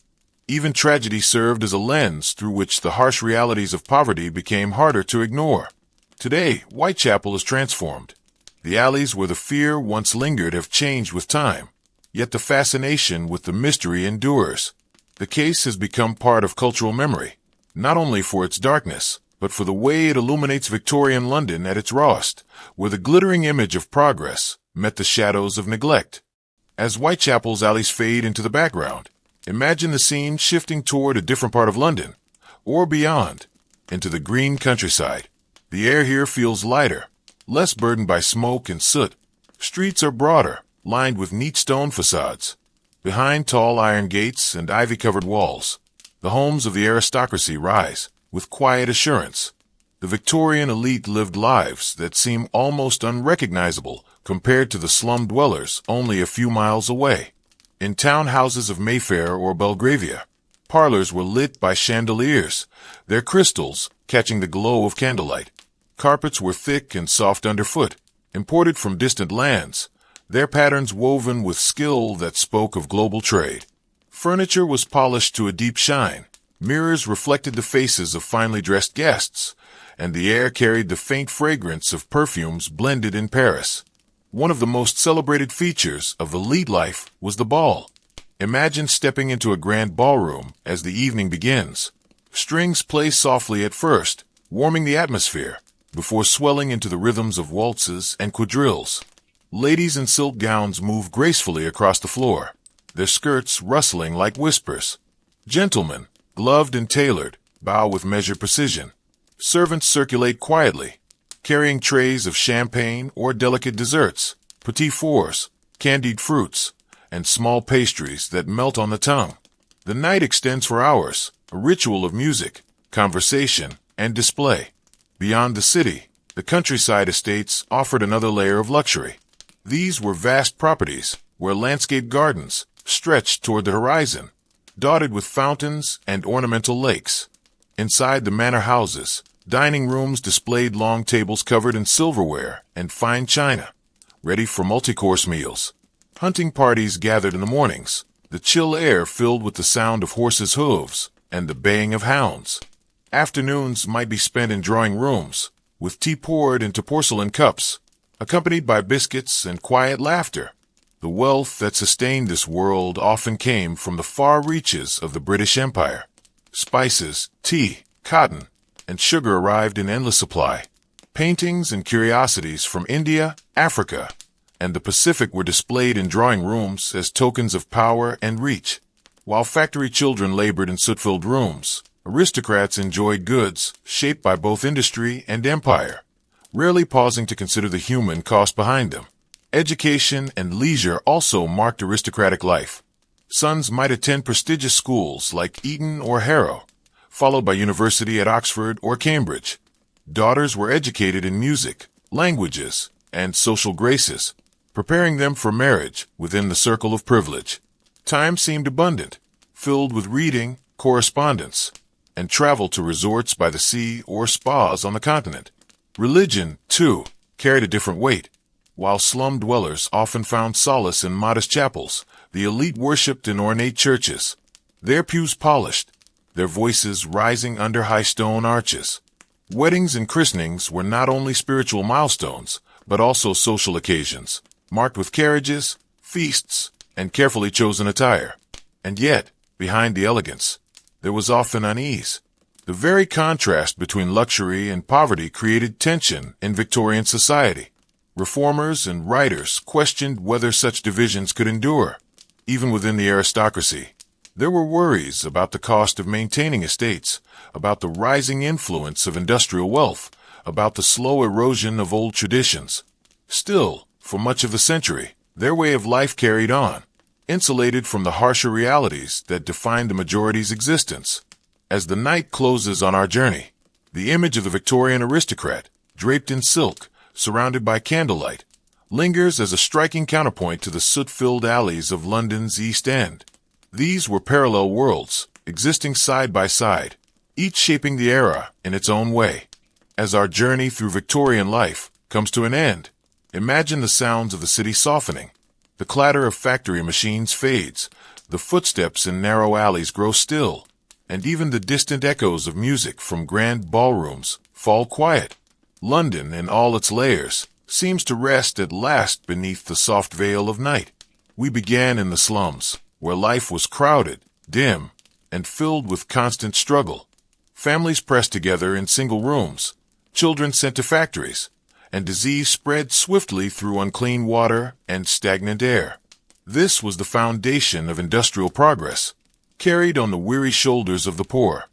even tragedy served as a lens through which the harsh realities of poverty became harder to ignore. Today, Whitechapel is transformed. The alleys where the fear once lingered have changed with time, yet the fascination with the mystery endures. The case has become part of cultural memory, not only for its darkness, but for the way it illuminates Victorian London at its rawest, where the glittering image of progress met the shadows of neglect. As Whitechapel's alleys fade into the background, imagine the scene shifting toward a different part of London, or beyond, into the green countryside. The air here feels lighter, less burdened by smoke and soot. Streets are broader, lined with neat stone facades. Behind tall iron gates and ivy-covered walls, the homes of the aristocracy rise, with quiet assurance. The Victorian elite lived lives that seem almost unrecognizable compared to the slum dwellers only a few miles away. In townhouses of Mayfair or Belgravia, parlors were lit by chandeliers, their crystals catching the glow of candlelight. Carpets were thick and soft underfoot, imported from distant lands, their patterns woven with skill that spoke of global trade. Furniture was polished to a deep shine, mirrors reflected the faces of finely dressed guests, and the air carried the faint fragrance of perfumes blended in Paris. One of the most celebrated features of elite life was the ball. Imagine stepping into a grand ballroom as the evening begins. Strings play softly at first, warming the atmosphere, before swelling into the rhythms of waltzes and quadrilles. Ladies in silk gowns move gracefully across the floor, their skirts rustling like whispers. Gentlemen, gloved and tailored, bow with measured precision. Servants circulate quietly, carrying trays of champagne or delicate desserts, petit fours, candied fruits, and small pastries that melt on the tongue. The night extends for hours, a ritual of music, conversation, and display. Beyond the city, the countryside estates offered another layer of luxury. These were vast properties, where landscape gardens stretched toward the horizon, dotted with fountains and ornamental lakes. Inside the manor houses, dining rooms displayed long tables covered in silverware and fine china, ready for multi-course meals. Hunting parties gathered in the mornings, the chill air filled with the sound of horses' hooves and the baying of hounds. Afternoons might be spent in drawing rooms, with tea poured into porcelain cups. accompanied by biscuits and quiet laughter. The wealth that sustained this world often came from the far reaches of the British Empire. Spices, tea, cotton, and sugar arrived in endless supply. Paintings and curiosities from India, Africa, and the Pacific were displayed in drawing rooms as tokens of power and reach. While factory children labored in soot-filled rooms, aristocrats enjoyed goods shaped by both industry and empire, rarely pausing to consider the human cost behind them. Education and leisure also marked aristocratic life. Sons might attend prestigious schools like Eton or Harrow, followed by university at Oxford or Cambridge. Daughters were educated in music, languages, and social graces, preparing them for marriage within the circle of privilege. Time seemed abundant, filled with reading, correspondence, and travel to resorts by the sea or spas on the continent. Religion, too, carried a different weight. While slum dwellers often found solace in modest chapels, the elite worshipped in ornate churches, their pews polished, their voices rising under high stone arches. Weddings and christenings were not only spiritual milestones, but also social occasions, marked with carriages, feasts, and carefully chosen attire. And yet, behind the elegance, there was often unease. The very contrast between luxury and poverty created tension in Victorian society. Reformers and writers questioned whether such divisions could endure. Even within the aristocracy, there were worries about the cost of maintaining estates, about the rising influence of industrial wealth, about the slow erosion of old traditions. Still, for much of the century, their way of life carried on, insulated from the harsher realities that defined the majority's existence. As the night closes on our journey, the image of the Victorian aristocrat, draped in silk, surrounded by candlelight, lingers as a striking counterpoint to the soot-filled alleys of London's East End. These were parallel worlds, existing side by side, each shaping the era in its own way. As our journey through Victorian life comes to an end, imagine the sounds of the city softening. The clatter of factory machines fades, the footsteps in narrow alleys grow still, and even the distant echoes of music from grand ballrooms fall quiet. London, in all its layers, seems to rest at last beneath the soft veil of night. We began in the slums, where life was crowded, dim, and filled with constant struggle. Families pressed together in single rooms, children sent to factories, and disease spread swiftly through unclean water and stagnant air. This was the foundation of industrial progress, carried on the weary shoulders of the poor.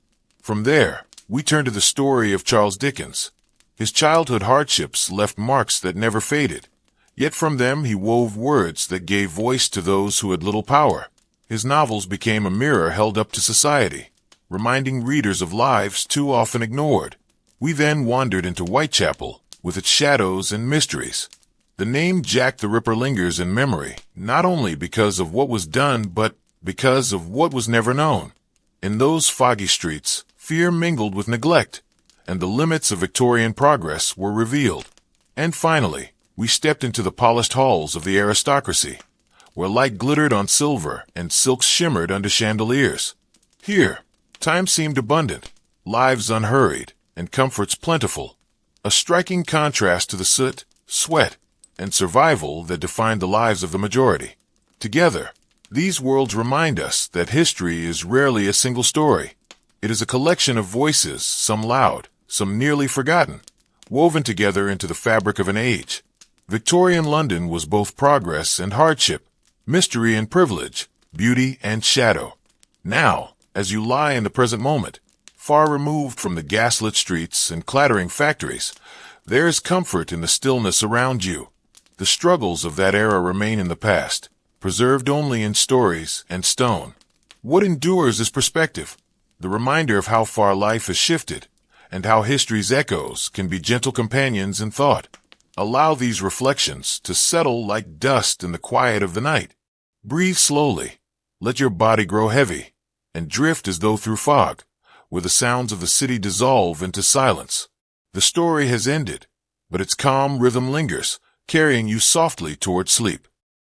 From there, we turn to the story of Charles Dickens. His childhood hardships left marks that never faded, yet from them he wove words that gave voice to those who had little power. His novels became a mirror held up to society, reminding readers of lives too often ignored. We then wandered into Whitechapel, with its shadows and mysteries. The name Jack the Ripper lingers in memory, not only because of what was done, but because of what was never known. In those foggy streets, fear mingled with neglect, and the limits of Victorian progress were revealed. And finally, we stepped into the polished halls of the aristocracy, where light glittered on silver and silks shimmered under chandeliers. Here, time seemed abundant, lives unhurried, and comforts plentiful, a striking contrast to the soot, sweat, and survival that defined the lives of the majority. Together, these worlds remind us that history is rarely a single story. It is a collection of voices, some loud, some nearly forgotten, woven together into the fabric of an age. Victorian London was both progress and hardship, mystery and privilege, beauty and shadow. Now, as you lie in the present moment, far removed from the gaslit streets and clattering factories, there is comfort in the stillness around you. The struggles of that era remain in the past, preserved only in stories and stone. What endures is perspective, the reminder of how far life has shifted, and how history's echoes can be gentle companions in thought. Allow these reflections to settle like dust in the quiet of the night. Breathe slowly, let your body grow heavy, and drift as though through fog, where the sounds of the city dissolve into silence. The story has ended, but its calm rhythm lingers, carrying you softly toward sleep.